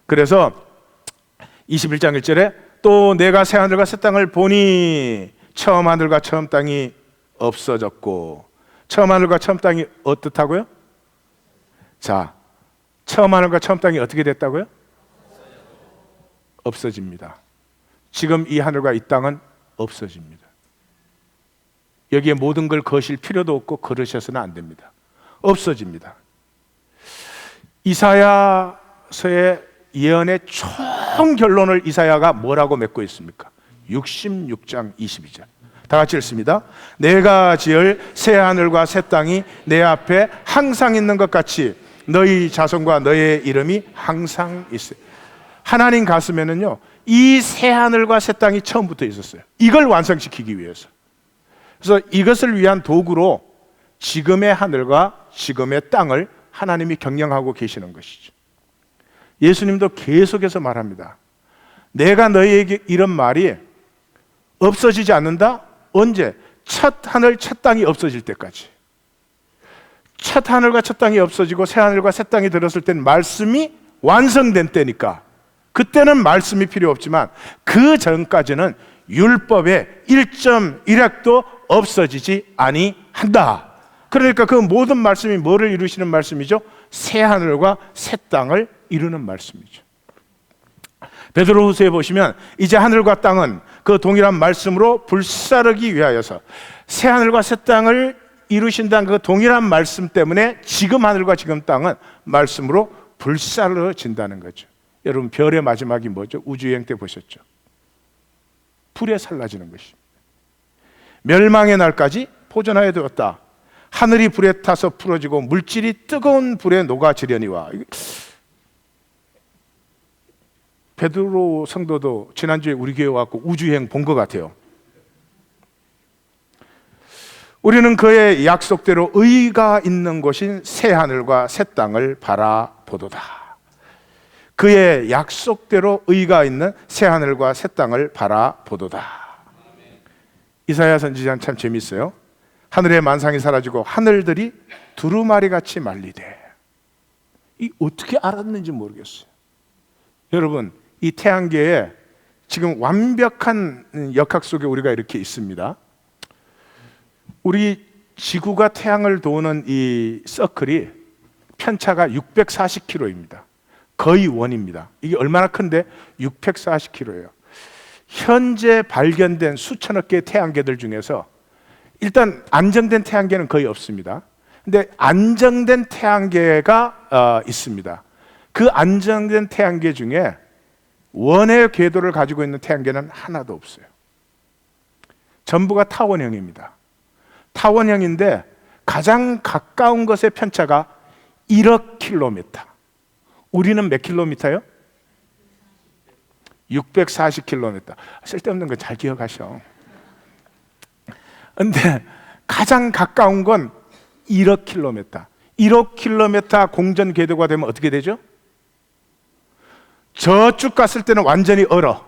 그래서 21장 1절에 또 내가 새 하늘과 새 땅을 보니 처음 하늘과 처음 땅이 없어졌고, 처음 하늘과 처음 땅이 어떻다고요? 자, 처음 하늘과 처음 땅이 어떻게 됐다고요? 없어집니다. 지금 이 하늘과 이 땅은 없어집니다. 여기에 모든 걸 거실 필요도 없고 그러셔서는 안 됩니다. 없어집니다. 이사야서의 예언의 총 결론을 이사야가 뭐라고 맺고 있습니까? 66장 22절. 다 같이 읽습니다. 내가 지을 새 하늘과 새 땅이 내 앞에 항상 있는 것 같이 너희 자손과 너의 이름이 항상 있어요. 하나님 가슴에는요, 이 새 하늘과 새 땅이 처음부터 있었어요. 이걸 완성시키기 위해서. 그래서 이것을 위한 도구로 지금의 하늘과 지금의 땅을 하나님이 경영하고 계시는 것이죠. 예수님도 계속해서 말합니다. 내가 너희에게 이런 말이 없어지지 않는다? 언제? 첫 하늘 첫 땅이 없어질 때까지. 첫 하늘과 첫 땅이 없어지고 새 하늘과 새 땅이 들었을 때는 말씀이 완성된 때니까 그때는 말씀이 필요 없지만 그 전까지는 율법의 1.1핵도 없어지지 아니한다. 그러니까 그 모든 말씀이 뭐를 이루시는 말씀이죠? 새 하늘과 새 땅을 이루는 말씀이죠. 베드로후서에 보시면 이제 하늘과 땅은 그 동일한 말씀으로 불사르기 위하여서 새 하늘과 새 땅을 이루신다는 그 동일한 말씀 때문에 지금 하늘과 지금 땅은 말씀으로 불사르진다는 거죠. 여러분, 별의 마지막이 뭐죠? 우주여행 때 보셨죠? 불에 살라지는 것입니다. 멸망의 날까지 보존하여 두었다. 하늘이 불에 타서 풀어지고 물질이 뜨거운 불에 녹아지려니와. 베드로 성도도 지난주에 우리 교회 와서 우주여행 본 것 같아요. 우리는 그의 약속대로 의가 있는 곳인 새 하늘과 새 땅을 바라보도다. 그의 약속대로 의가 있는 새 하늘과 새 땅을 바라보도다. 이사야 선지자는 참 재밌어요. 하늘의 만상이 사라지고 하늘들이 두루마리같이 말리되. 이 어떻게 알았는지 모르겠어요. 여러분, 이 태양계에 지금 완벽한 역학 속에 우리가 이렇게 있습니다. 우리 지구가 태양을 도는 이 서클이 편차가 640km입니다. 거의 원입니다. 이게 얼마나 큰데? 640km예요. 현재 발견된 수천억 개의 태양계들 중에서 일단 안정된 태양계는 거의 없습니다. 근데 안정된 태양계가 있습니다. 그 안정된 태양계 중에 원의 궤도를 가지고 있는 태양계는 하나도 없어요. 전부가 타원형입니다. 타원형인데 가장 가까운 것의 편차가 1억 킬로미터. 우리는 몇 킬로미터요? 640킬로미터. 쓸데없는 거 잘 기억하셔. 근데 가장 가까운 건 1억 킬로미터. 1억 킬로미터 공전 궤도가 되면 어떻게 되죠? 저쪽 갔을 때는 완전히 얼어.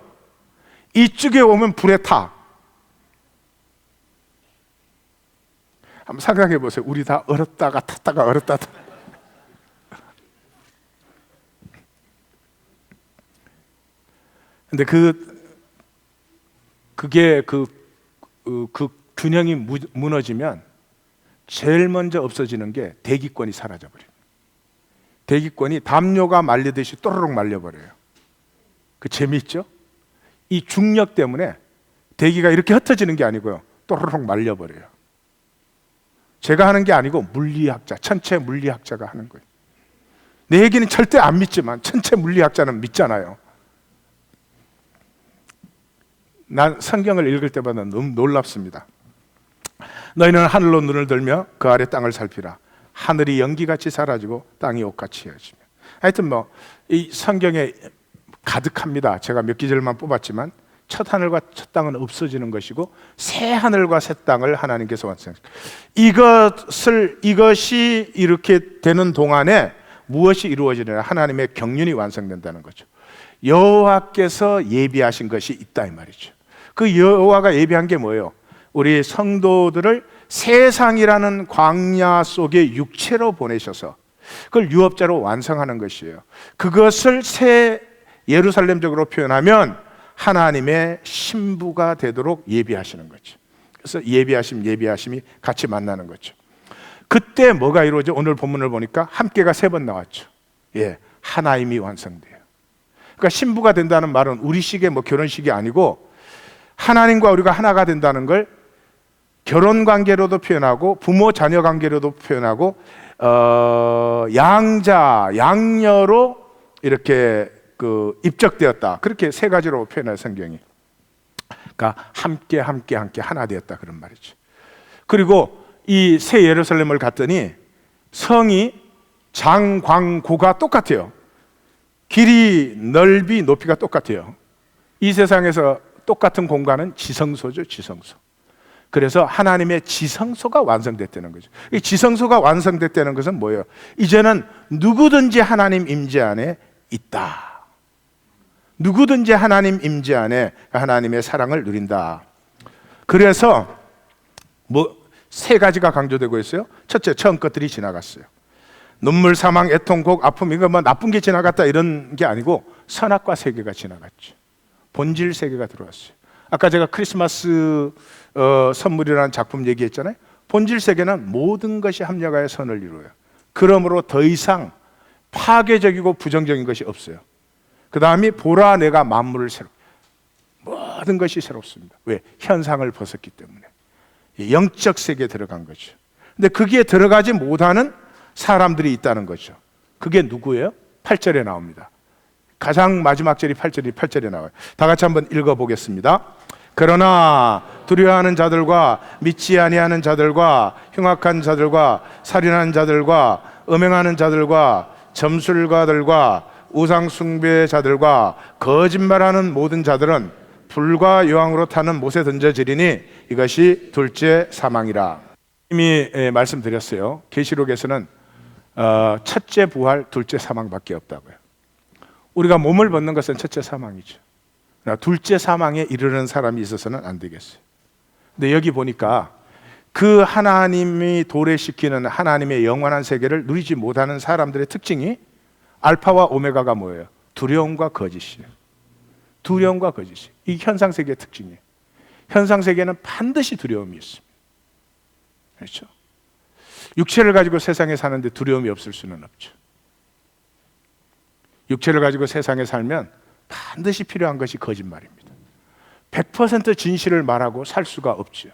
이쪽에 오면 불에 타. 한번 상상해 보세요. 우리 다 얼었다가 탔다가 얼었다 탔다. 근데 그게 그 균형이 무너지면 제일 먼저 없어지는 게 대기권이 사라져버려요. 대기권이 담요가 말리듯이 또르륵 말려버려요. 그 재미있죠? 이 중력 때문에 대기가 이렇게 흩어지는 게 아니고요, 또르륵 말려버려요. 제가 하는 게 아니고 물리학자, 천체 물리학자가 하는 거예요. 내 얘기는 절대 안 믿지만 천체 물리학자는 믿잖아요. 난 성경을 읽을 때마다 너무 놀랍습니다. 너희는 하늘로 눈을 들며 그 아래 땅을 살피라. 하늘이 연기같이 사라지고 땅이 옷같이 헤어지며. 하여튼 이 성경에 가득합니다. 제가 몇 기절만 뽑았지만 첫 하늘과 첫 땅은 없어지는 것이고 새 하늘과 새 땅을 하나님께서 완성하십니다. 이것이 이렇게 되는 동안에 무엇이 이루어지느냐? 하나님의 경륜이 완성된다는 거죠. 여호와께서 예비하신 것이 있다 이 말이죠. 그 여호와가 예비한 게 뭐예요? 우리 성도들을 세상이라는 광야 속에 육체로 보내셔서 그걸 유업자로 완성하는 것이에요. 그것을 새 예루살렘적으로 표현하면 하나님의 신부가 되도록 예비하시는 거죠. 그래서 예비하심이 같이 만나는 거죠. 그때 뭐가 이루어져? 오늘 본문을 보니까 함께가 3번 나왔죠. 하나임이 완성돼요. 그러니까 신부가 된다는 말은 우리식의 결혼식이 아니고 하나님과 우리가 하나가 된다는 걸 결혼 관계로도 표현하고 부모 자녀 관계로도 표현하고 양녀로 이렇게 입적되었다. 그렇게 3가지로 표현해요, 성경이. 그러니까 함께 하나 되었다 그런 말이죠. 그리고 이 새 예루살렘을 갔더니 성이 장광고가 똑같아요. 길이, 넓이, 높이가 똑같아요. 이 세상에서 똑같은 공간은 지성소죠, 지성소. 그래서 하나님의 지성소가 완성됐다는 거죠. 이 지성소가 완성됐다는 것은 뭐예요? 이제는 누구든지 하나님 임재 안에 있다. 누구든지 하나님 임재 안에 하나님의 사랑을 누린다. 그래서 3가지가 강조되고 있어요. 첫째, 처음 것들이 지나갔어요. 눈물, 사망, 애통, 곡, 아픔, 이거 나쁜 게 지나갔다 이런 게 아니고 선악과 세계가 지나갔죠. 본질 세계가 들어왔어요. 아까 제가 크리스마스 선물이라는 작품 얘기했잖아요. 본질 세계는 모든 것이 합력하여 선을 이루어요. 그러므로 더 이상 파괴적이고 부정적인 것이 없어요. 그 다음이 보라 내가 만물을 모든 것이 새롭습니다. 왜? 현상을 벗었기 때문에. 영적 세계에 들어간 거죠. 근데 거기에 들어가지 못하는 사람들이 있다는 거죠. 그게 누구예요? 8절에 나옵니다. 가장 마지막 절이 8절에 나와요. 다 같이 한번 읽어보겠습니다. 그러나 두려워하는 자들과 믿지 아니하는 자들과 흉악한 자들과 살인하는 자들과 음행하는 자들과 점술가들과 우상숭배자들과 거짓말하는 모든 자들은 불과 여왕으로 타는 못에 던져지리니 이것이 둘째 사망이라. 이미 말씀드렸어요. 계시록에서는 첫째 부활, 둘째 사망밖에 없다고요. 우리가 몸을 벗는 것은 첫째 사망이죠. 둘째 사망에 이르는 사람이 있어서는 안 되겠어요. 근데 여기 보니까 그 하나님이 도래시키는 하나님의 영원한 세계를 누리지 못하는 사람들의 특징이 알파와 오메가가 뭐예요? 두려움과 거짓이에요. 두려움과 거짓이. 이 현상세계의 특징이에요. 현상세계는 반드시 두려움이 있습니다. 그렇죠? 육체를 가지고 세상에 사는데 두려움이 없을 수는 없죠. 육체를 가지고 세상에 살면 반드시 필요한 것이 거짓말입니다. 100% 진실을 말하고 살 수가 없죠.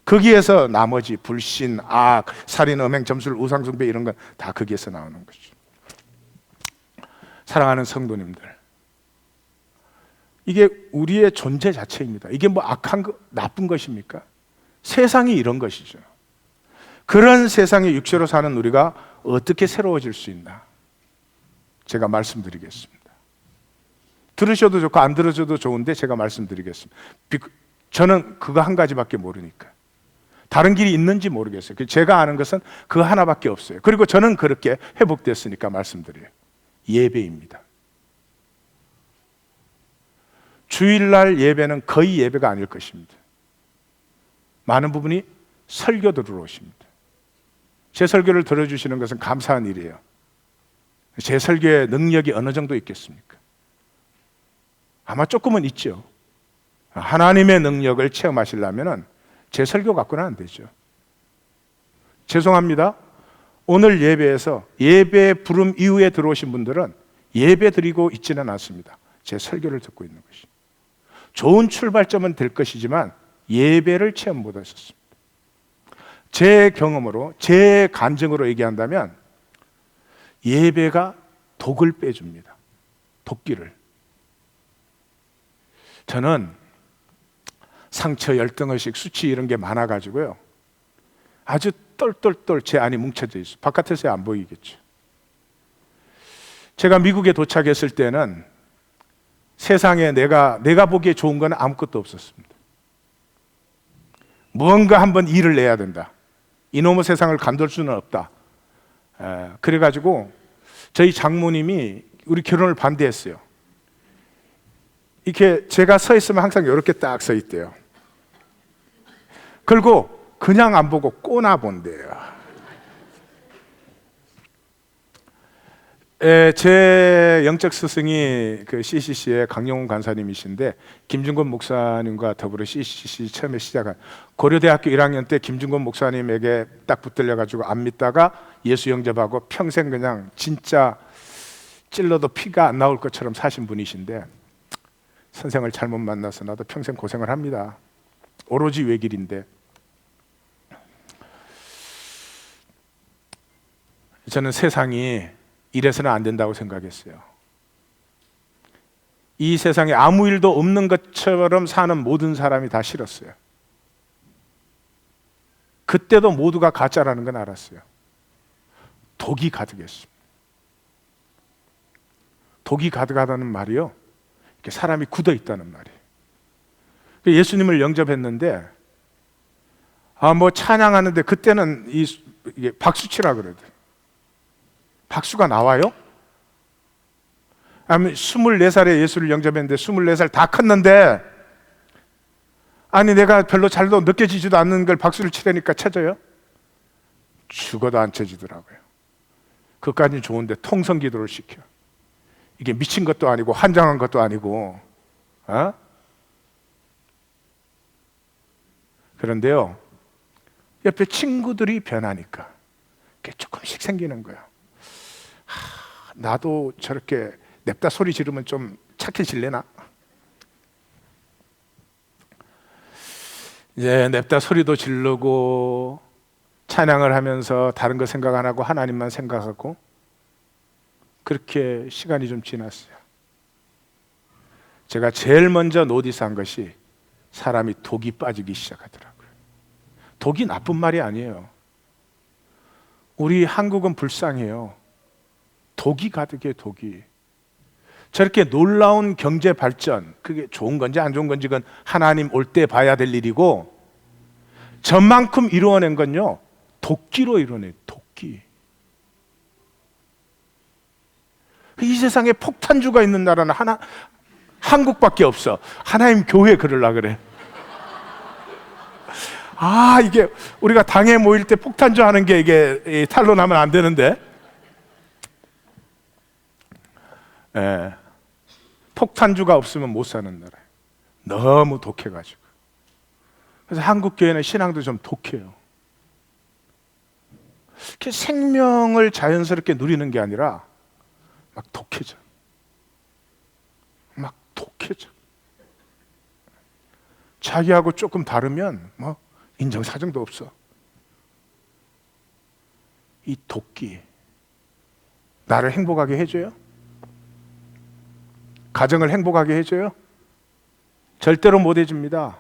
거기에서 나머지 불신, 악, 살인, 음행, 점술, 우상숭배 이런 건 다 거기에서 나오는 거죠. 사랑하는 성도님들, 이게 우리의 존재 자체입니다. 이게 악한 거, 나쁜 것입니까? 세상이 이런 것이죠. 그런 세상에 육체로 사는 우리가 어떻게 새로워질 수 있나? 제가 말씀드리겠습니다. 들으셔도 좋고 안 들으셔도 좋은데 제가 말씀드리겠습니다. 저는 그거 한 가지밖에 모르니까. 다른 길이 있는지 모르겠어요. 제가 아는 것은 그 하나밖에 없어요. 그리고 저는 그렇게 회복됐으니까 말씀드려요. 예배입니다. 주일날 예배는 거의 예배가 아닐 것입니다. 많은 부분이 설교 들으러 오십니다. 제 설교를 들어주시는 것은 감사한 일이에요. 제 설교의 능력이 어느 정도 있겠습니까? 아마 조금은 있죠. 하나님의 능력을 체험하시려면 제 설교 갖고는 안 되죠. 죄송합니다. 오늘 예배에서 예배 부름 이후에 들어오신 분들은 예배 드리고 있지는 않습니다. 제 설교를 듣고 있는 것이. 좋은 출발점은 될 것이지만 예배를 체험 못하셨습니다. 제 경험으로, 제 간증으로 얘기한다면 예배가 독을 빼줍니다. 독기를. 저는 상처 열등의식, 수치 이런 게 많아가지고요. 아주 똘똘똘 제 안이 뭉쳐져 있어요. 바깥에서 안 보이겠죠. 제가 미국에 도착했을 때는 세상에 내가 보기에 좋은 건 아무것도 없었습니다. 무언가 한번 일을 내야 된다. 이놈의 세상을 간둘 수는 없다. 그래가지고 저희 장모님이 우리 결혼을 반대했어요. 이렇게 제가 서 있으면 항상 이렇게 딱 서 있대요. 그리고 그냥 안 보고 꼬나 본대요. 제 영적 스승이 그 CCC의 강영훈 간사님이신데, 김준권 목사님과 더불어 CCC 처음에 시작한, 고려대학교 1학년 때 김준권 목사님에게 딱 붙들려 가지고 안 믿다가 예수 영접하고 평생 그냥 진짜 찔러도 피가 안 나올 것처럼 사신 분이신데, 선생을 잘못 만나서 나도 평생 고생을 합니다. 오로지 외길인데. 저는 세상이 이래서는 안 된다고 생각했어요. 이 세상에 아무 일도 없는 것처럼 사는 모든 사람이 다 싫었어요. 그때도 모두가 가짜라는 건 알았어요. 독이 가득했습니다. 독이 가득하다는 말이요, 이렇게 사람이 굳어 있다는 말이에요. 예수님을 영접했는데, 뭐 찬양하는데 그때는 이게 박수치라 그러더라고요. 박수가 나와요? 아니 24살에 예수를 영접했는데 24살 다 컸는데, 아니 내가 별로 잘도 느껴지지도 않는 걸 박수를 치려니까 쳐져요? 죽어도 안 쳐지더라고요. 그까지는 좋은데 통성기도를 시켜. 이게 미친 것도 아니고 환장한 것도 아니고, 그런데요, 옆에 친구들이 변하니까 그게 조금씩 생기는 거예요. 나도 저렇게 냅다 소리 지르면 좀 착해질래나? 이제 냅다 소리도 지르고 찬양을 하면서 다른 거 생각 안 하고 하나님만 생각하고, 그렇게 시간이 좀 지났어요. 제가 제일 먼저 노티스한 것이 사람이 독이 빠지기 시작하더라고요. 독이 나쁜 말이 아니에요. 우리 한국은 불쌍해요. 독이 가득해, 독이. 저렇게 놀라운 경제 발전, 그게 좋은 건지 안 좋은 건지 그건 하나님 올 때 봐야 될 일이고, 저만큼 이루어낸 건요, 도끼로 이루어낸 도끼. 이 세상에 폭탄주가 있는 나라는 한국밖에 없어. 하나님 교회 그러려 그래. 이게 우리가 당에 모일 때 폭탄주 하는 게 이게 탄로나면 안 되는데. 폭탄주가 없으면 못 사는 나라예요. 너무 독해가지고. 그래서 한국 교회는 신앙도 좀 독해요. 이렇게 생명을 자연스럽게 누리는 게 아니라 막 독해져. 막 독해져. 자기하고 조금 다르면 뭐 인정사정도 없어. 이 도끼 나를 행복하게 해줘요? 가정을 행복하게 해줘요? 절대로 못 해줍니다.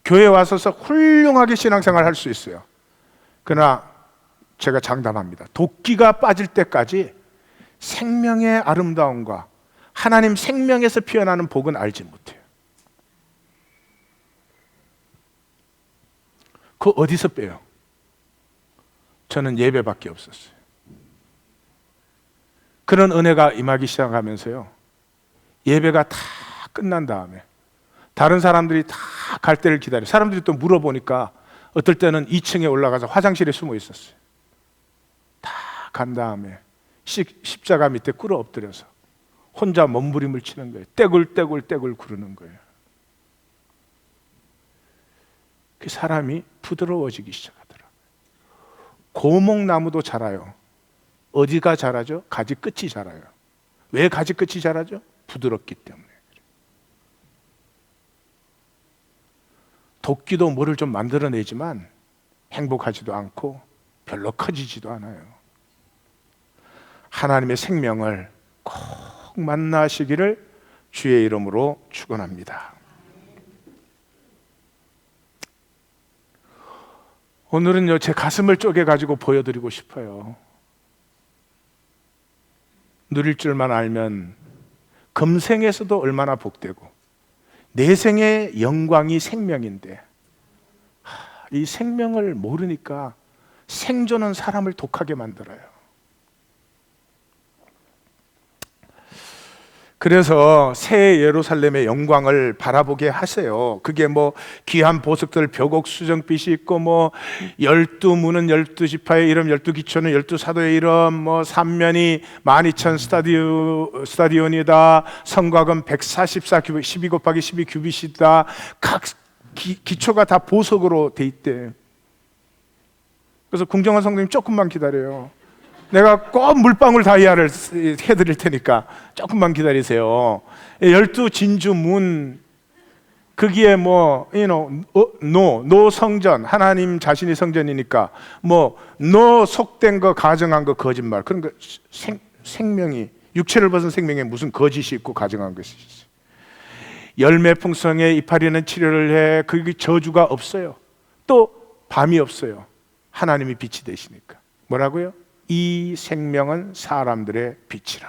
교회 와서서 훌륭하게 신앙생활 할 수 있어요. 그러나 제가 장담합니다. 도끼가 빠질 때까지 생명의 아름다움과 하나님 생명에서 피어나는 복은 알지 못해요. 그거 어디서 빼요? 저는 예배밖에 없었어요. 그런 은혜가 임하기 시작하면서요, 예배가 다 끝난 다음에 다른 사람들이 다 갈 때를 기다려. 사람들이 또 물어보니까 어떨 때는 2층에 올라가서 화장실에 숨어 있었어요. 다 간 다음에 십자가 밑에 꿇어 엎드려서 혼자 몸부림을 치는 거예요. 떼굴떼굴 구르는 거예요. 그 사람이 부드러워지기 시작하더라고요. 고목나무도 자라요. 어디가 자라죠? 가지 끝이 자라요. 왜 가지 끝이 자라죠? 부드럽기 때문에. 도끼도 뭐를 좀 만들어내지만 행복하지도 않고 별로 커지지도 않아요. 하나님의 생명을 꼭 만나시기를 주의 이름으로 축원합니다. 오늘은요, 제 가슴을 쪼개가지고 보여드리고 싶어요. 누릴 줄만 알면 금생에서도 얼마나 복되고 내생의 영광이 생명인데, 이 생명을 모르니까 생존은 사람을 독하게 만들어요. 그래서 새 예루살렘의 영광을 바라보게 하세요. 그게 뭐 귀한 보석들, 벽옥 수정빛이 있고, 뭐 12문은 12지파의 이름, 12기초는 12사도의 이름, 뭐 3면이 12,000 스타디온이다, 성곽은 144 규빗, 12 곱하기 12 규빗이다. 각 기초가 다 보석으로 돼 있대. 그래서 궁정한 성도님 조금만 기다려요. 내가 꼭 물방울 다이아를 해드릴 테니까 조금만 기다리세요. 12진주문, 거기에 뭐 노 성전, 하나님 자신이 성전이니까 노 속된 거, 가정한 거, 거짓말, 그런 거, 생명이, 육체를 벗은 생명에 무슨 거짓이 있고 가정한 것이 있어요. 열매 풍성에 이파리는 치료를 해. 거기 저주가 없어요. 또 밤이 없어요. 하나님이 빛이 되시니까. 뭐라고요? 이 생명은 사람들의 빛이라.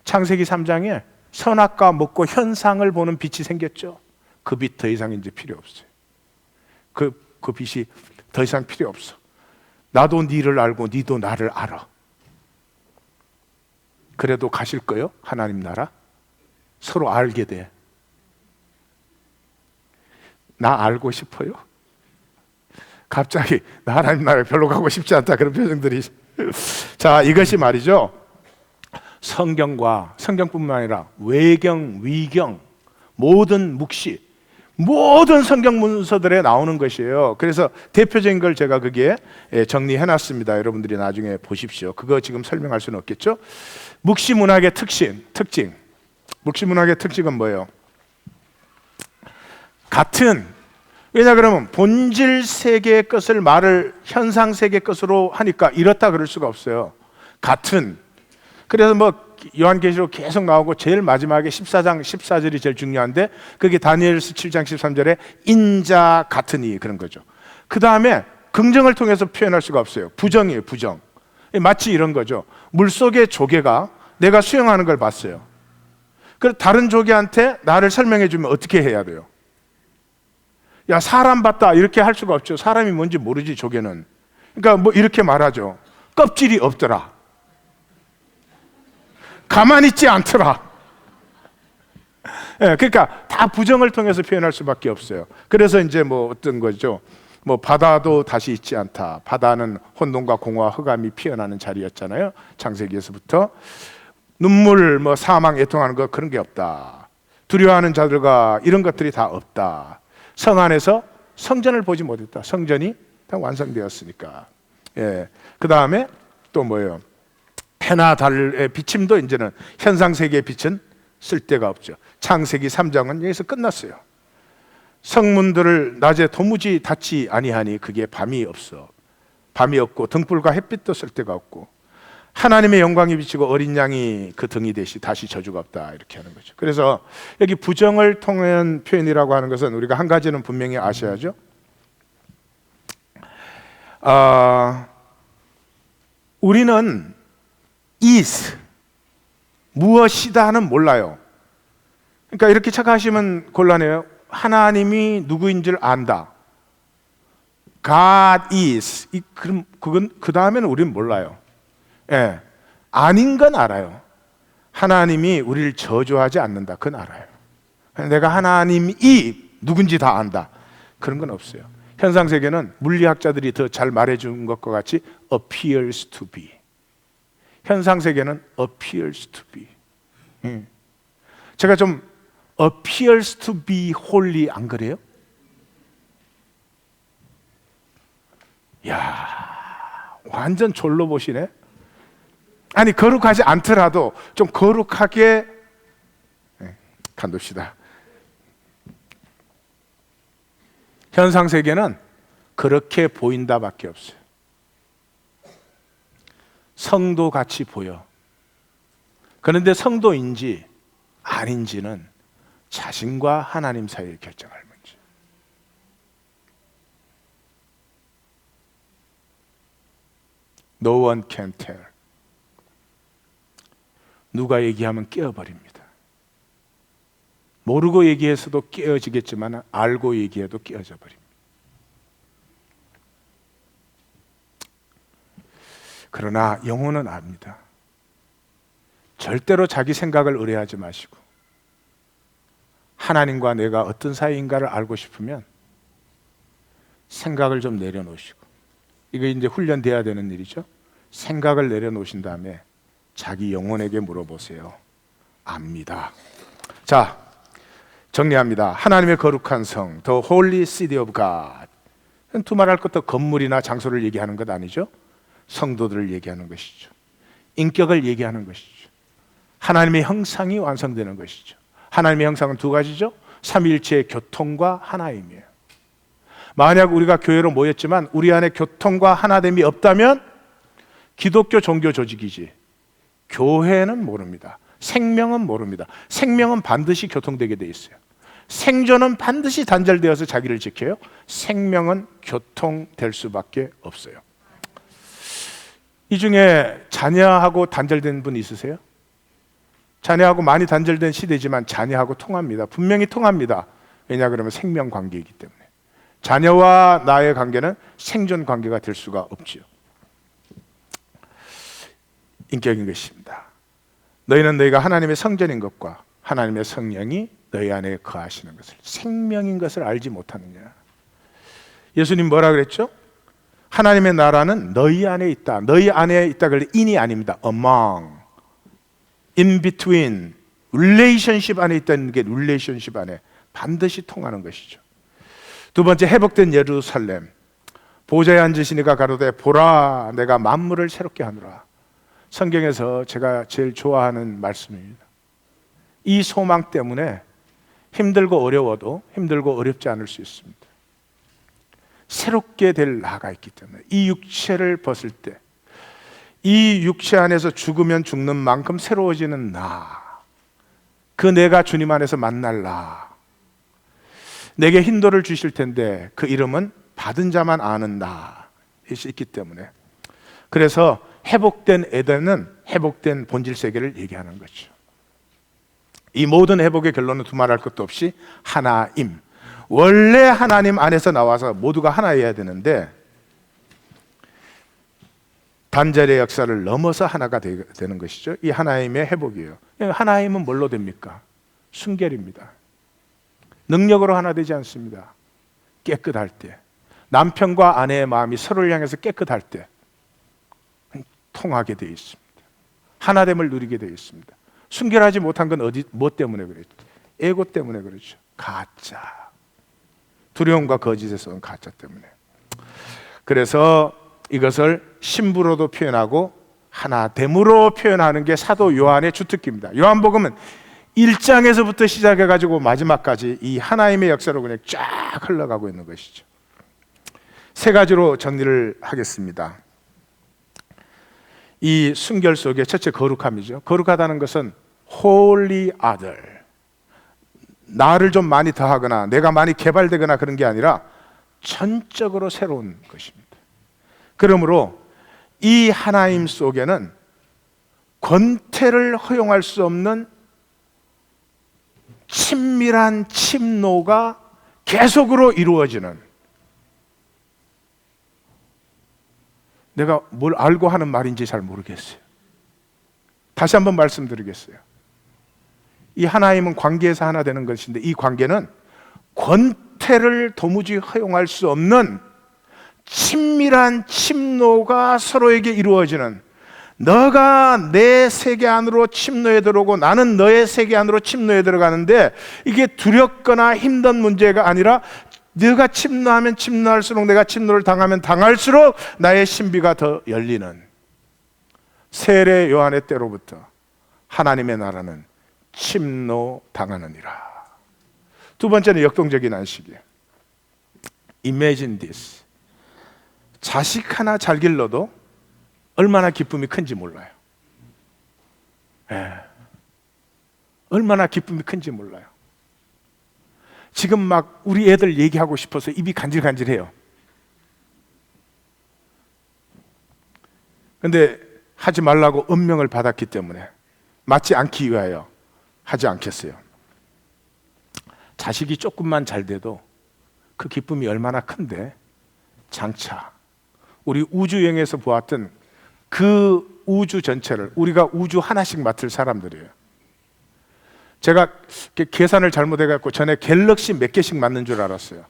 창세기 3장에 선악과 먹고 현상을 보는 빛이 생겼죠. 그 빛 더 이상 이제 필요 없어요. 그 빛이 더 이상 필요 없어. 나도 니를 알고 니도 나를 알아. 그래도 가실 거요? 하나님 나라? 서로 알게 돼. 나 알고 싶어요? 갑자기 나 하나님 나라에 별로 가고 싶지 않다, 그런 표정들이. 자, 이것이 말이죠, 성경뿐만 아니라 외경, 위경, 모든 묵시, 모든 성경 문서들에 나오는 것이에요. 그래서 대표적인 걸 제가 거기에 정리해놨습니다. 여러분들이 나중에 보십시오. 그거 지금 설명할 수는 없겠죠. 묵시 문학의 특징. 묵시 문학의 특징은 뭐예요? 왜냐 그러면 본질 세계의 것을 말을 현상 세계의 것으로 하니까 이렇다 그럴 수가 없어요. 그래서 뭐 요한계시록 계속 나오고 제일 마지막에 14장 14절이 제일 중요한데, 그게 다니엘서 7장 13절에 인자 같으니, 그런 거죠. 그 다음에 긍정을 통해서 표현할 수가 없어요. 부정이에요, 부정. 마치 이런 거죠. 물속의 조개가 내가 수영하는 걸 봤어요. 그래서 다른 조개한테 나를 설명해 주면 어떻게 해야 돼요? 야, 사람 봤다, 이렇게 할 수가 없죠. 사람이 뭔지 모르지, 조개는. 그러니까 뭐 이렇게 말하죠. 껍질이 없더라, 가만히 있지 않더라. 그러니까 다 부정을 통해서 표현할 수밖에 없어요. 그래서 이제 뭐 어떤 거죠, 뭐 바다도 다시 있지 않다. 바다는 혼돈과 공허와 흑암이 피어나는 자리였잖아요, 창세기에서부터. 눈물, 뭐 사망, 애통하는 거, 그런 게 없다. 두려워하는 자들과 이런 것들이 다 없다. 성 안에서 성전을 보지 못했다. 성전이 다 완성되었으니까. 그 다음에 또 뭐예요? 해나 달의 비침도 이제는 현상 세계의 빛은 쓸 데가 없죠. 창세기 3장은 여기서 끝났어요. 성문들을 낮에 도무지 닫지 아니하니 그게 밤이 없고 등불과 햇빛도 쓸 데가 없고 하나님의 영광이 비치고 어린 양이 그 등이 되시 다시 저주가 없다, 이렇게 하는 거죠. 그래서 여기 부정을 통한 표현이라고 하는 것은 우리가 한 가지는 분명히 아셔야죠. 우리는 is, 무엇이다는 몰라요. 그러니까 이렇게 착각하시면 곤란해요. 하나님이 누구인 줄 안다. God is. 그럼 그건 그 다음에는 우리는 몰라요. 아닌 건 알아요. 하나님이 우리를 저주하지 않는다, 그건 알아요. 내가 하나님이 누군지 다 안다, 그런 건 없어요. 현상 세계는 물리학자들이 더 잘 말해준 것과 같이 appears to be. 현상 세계는 appears to be. 제가 좀 appears to be holy, 안 그래요? 야, 완전 졸로 보시네. 아니, 거룩하지 않더라도 좀 거룩하게 간둡시다. 현상 세계는 그렇게 보인다밖에 없어요. 성도 같이 보여. 그런데 성도인지 아닌지는 자신과 하나님 사이의 결정할 문제. No one can tell. 누가 얘기하면 깨어버립니다. 모르고 얘기해서도 깨어지겠지만 알고 얘기해도 깨어져 버립니다. 그러나 영혼은 압니다. 절대로 자기 생각을 의뢰하지 마시고 하나님과 내가 어떤 사이인가를 알고 싶으면 생각을 좀 내려놓으시고, 이거 이제 훈련돼야 되는 일이죠. 생각을 내려놓으신 다음에 자기 영혼에게 물어보세요. 압니다. 자, 정리합니다. 하나님의 거룩한 성, The Holy City of God. 두말할 것도 건물이나 장소를 얘기하는 것 아니죠. 성도들을 얘기하는 것이죠. 인격을 얘기하는 것이죠. 하나님의 형상이 완성되는 것이죠. 하나님의 형상은 두 가지죠. 삼위일체의 교통과 하나임이에요. 만약 우리가 교회로 모였지만 우리 안에 교통과 하나됨이 없다면 기독교 종교 조직이지 교회는 모릅니다. 생명은 모릅니다. 생명은 반드시 교통되게 돼 있어요. 생존은 반드시 단절되어서 자기를 지켜요. 생명은 교통될 수밖에 없어요. 이 중에 자녀하고 단절된 분 있으세요? 자녀하고 많이 단절된 시대지만 자녀하고 통합니다. 분명히 통합니다. 왜냐 그러면 생명 관계이기 때문에. 자녀와 나의 관계는 생존 관계가 될 수가 없지요. 인격인 것입니다. 너희는 너희가 하나님의 성전인 것과 하나님의 성령이 너희 안에 거하시는 것을, 생명인 것을 알지 못하느냐. 예수님 뭐라 그랬죠? 하나님의 나라는 너희 안에 있다. 너희 안에 있다 그럴 때 in이 아닙니다. among, in between, relationship 안에 있다는 게 relationship 안에 반드시 통하는 것이죠. 두 번째, 회복된 예루살렘. 보좌에 앉으시니가 가로되 보라 내가 만물을 새롭게 하노라. 성경에서 제가 제일 좋아하는 말씀입니다. 이 소망 때문에 힘들고 어려워도 힘들고 어렵지 않을 수 있습니다. 새롭게 될 나가 있기 때문에 이 육체를 벗을 때 이 육체 안에서 죽으면 죽는 만큼 새로워지는 나, 그 내가 주님 안에서 만날 나, 내게 힌도를 주실 텐데 그 이름은 받은 자만 아는 나이 있기 때문에, 그래서 회복된 에덴은 회복된 본질 세계를 얘기하는 거죠. 이 모든 회복의 결론은 두말할 것도 없이 하나임. 원래 하나님 안에서 나와서 모두가 하나여야 되는데 단절의 역사를 넘어서 하나가 되는 것이죠. 이 하나임의 회복이에요. 하나임은 뭘로 됩니까? 순결입니다. 능력으로 하나 되지 않습니다. 깨끗할 때, 남편과 아내의 마음이 서로를 향해서 깨끗할 때 통하게 되어 있습니다. 하나됨을 누리게 되어 있습니다. 순결하지 못한 건 뭐 때문에 그랬죠? 에고 때문에 그렇죠. 가짜, 두려움과 거짓에서 온 가짜 때문에. 그래서 이것을 신부로도 표현하고 하나됨으로 표현하는 게 사도 요한의 주특기입니다. 요한복음은 1장에서부터 시작해가지고 마지막까지 이 하나님의 역사로 그냥 쫙 흘러가고 있는 것이죠. 세 가지로 정리를 하겠습니다. 이 순결 속에 첫째 거룩함이죠. 거룩하다는 것은 holy other, 나를 좀 많이 더하거나 내가 많이 개발되거나 그런 게 아니라 전적으로 새로운 것입니다. 그러므로 이 하나님 속에는 권태를 허용할 수 없는 친밀한 침노가 계속으로 이루어지는, 내가 뭘 알고 하는 말인지 잘 모르겠어요. 다시 한번 말씀드리겠어요. 이 하나님은 관계에서 하나 되는 것인데 이 관계는 권태를 도무지 허용할 수 없는 친밀한 침노가 서로에게 이루어지는, 너가 내 세계 안으로 침노에 들어오고 나는 너의 세계 안으로 침노에 들어가는데 이게 두렵거나 힘든 문제가 아니라 네가 침노하면 침노할수록, 내가 침노를 당하면 당할수록 나의 신비가 더 열리는, 세례 요한의 때로부터 하나님의 나라는 침노 당하느니라. 두 번째는 역동적인 안식이에요. Imagine this. 자식 하나 잘 길러도 얼마나 기쁨이 큰지 몰라요. 얼마나 기쁨이 큰지 몰라요. 지금 막 우리 애들 얘기하고 싶어서 입이 간질간질해요. 근데 하지 말라고 엄명을 받았기 때문에 맞지 않기 위하여 하지 않겠어요. 자식이 조금만 잘 돼도 그 기쁨이 얼마나 큰데, 장차 우리 우주여행에서 보았던 그 우주 전체를 우리가 우주 하나씩 맡을 사람들이에요. 제가 계산을 잘못해갖고 전에 갤럭시 몇 개씩 맡는 줄 알았어요.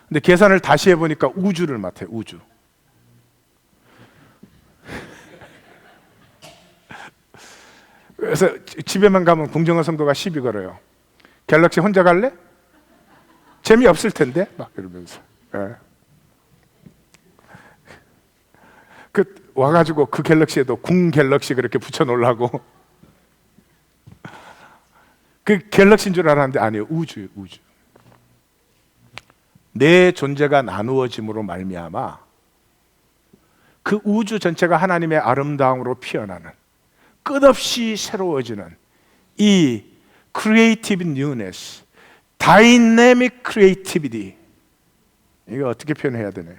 근데 계산을 다시 해보니까 우주를 맡아요. 우주. 그래서 집에만 가면 공정한 성도가 시비 걸어요. 갤럭시 혼자 갈래? 재미없을 텐데 막 이러면서. 예. 와가지고 그 갤럭시에도 궁 갤럭시 그렇게 붙여놓으려고. 그 갤럭시인 줄 알았는데 아니에요. 우주예요. 우주. 내 존재가 나누어짐으로 말미암아 그 우주 전체가 하나님의 아름다움으로 피어나는, 끝없이 새로워지는 이 creative newness, dynamic creativity, 이거 어떻게 표현해야 되네.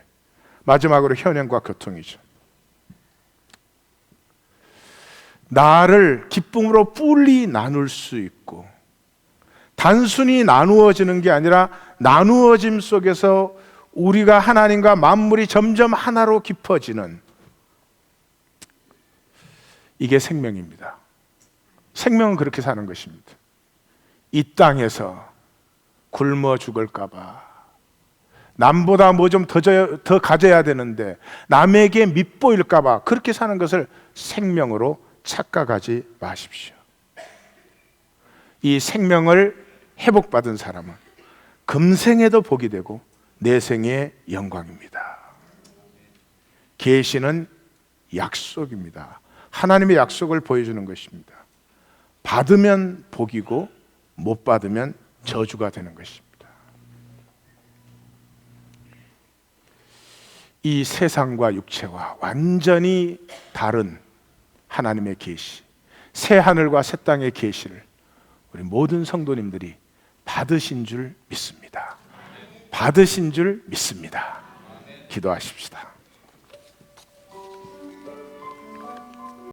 마지막으로 현행과 교통이죠. 나를 기쁨으로 뿔리 나눌 수 있고, 단순히 나누어지는 게 아니라 나누어짐 속에서 우리가 하나님과 만물이 점점 하나로 깊어지는, 이게 생명입니다. 생명은 그렇게 사는 것입니다. 이 땅에서 굶어 죽을까 봐, 남보다 뭐 좀 더 가져야 되는데 남에게 밉보일까 봐 그렇게 사는 것을 생명으로 착각하지 마십시오. 이 생명을 회복받은 사람은 금생에도 복이 되고 내생의 영광입니다. 계시는 약속입니다. 하나님의 약속을 보여주는 것입니다. 받으면 복이고 못 받으면 저주가 되는 것입니다. 이 세상과 육체와 완전히 다른 하나님의 계시, 새 하늘과 새 땅의 계시를 우리 모든 성도님들이 받으신 줄 믿습니다. 받으신 줄 믿습니다. 기도하십시다.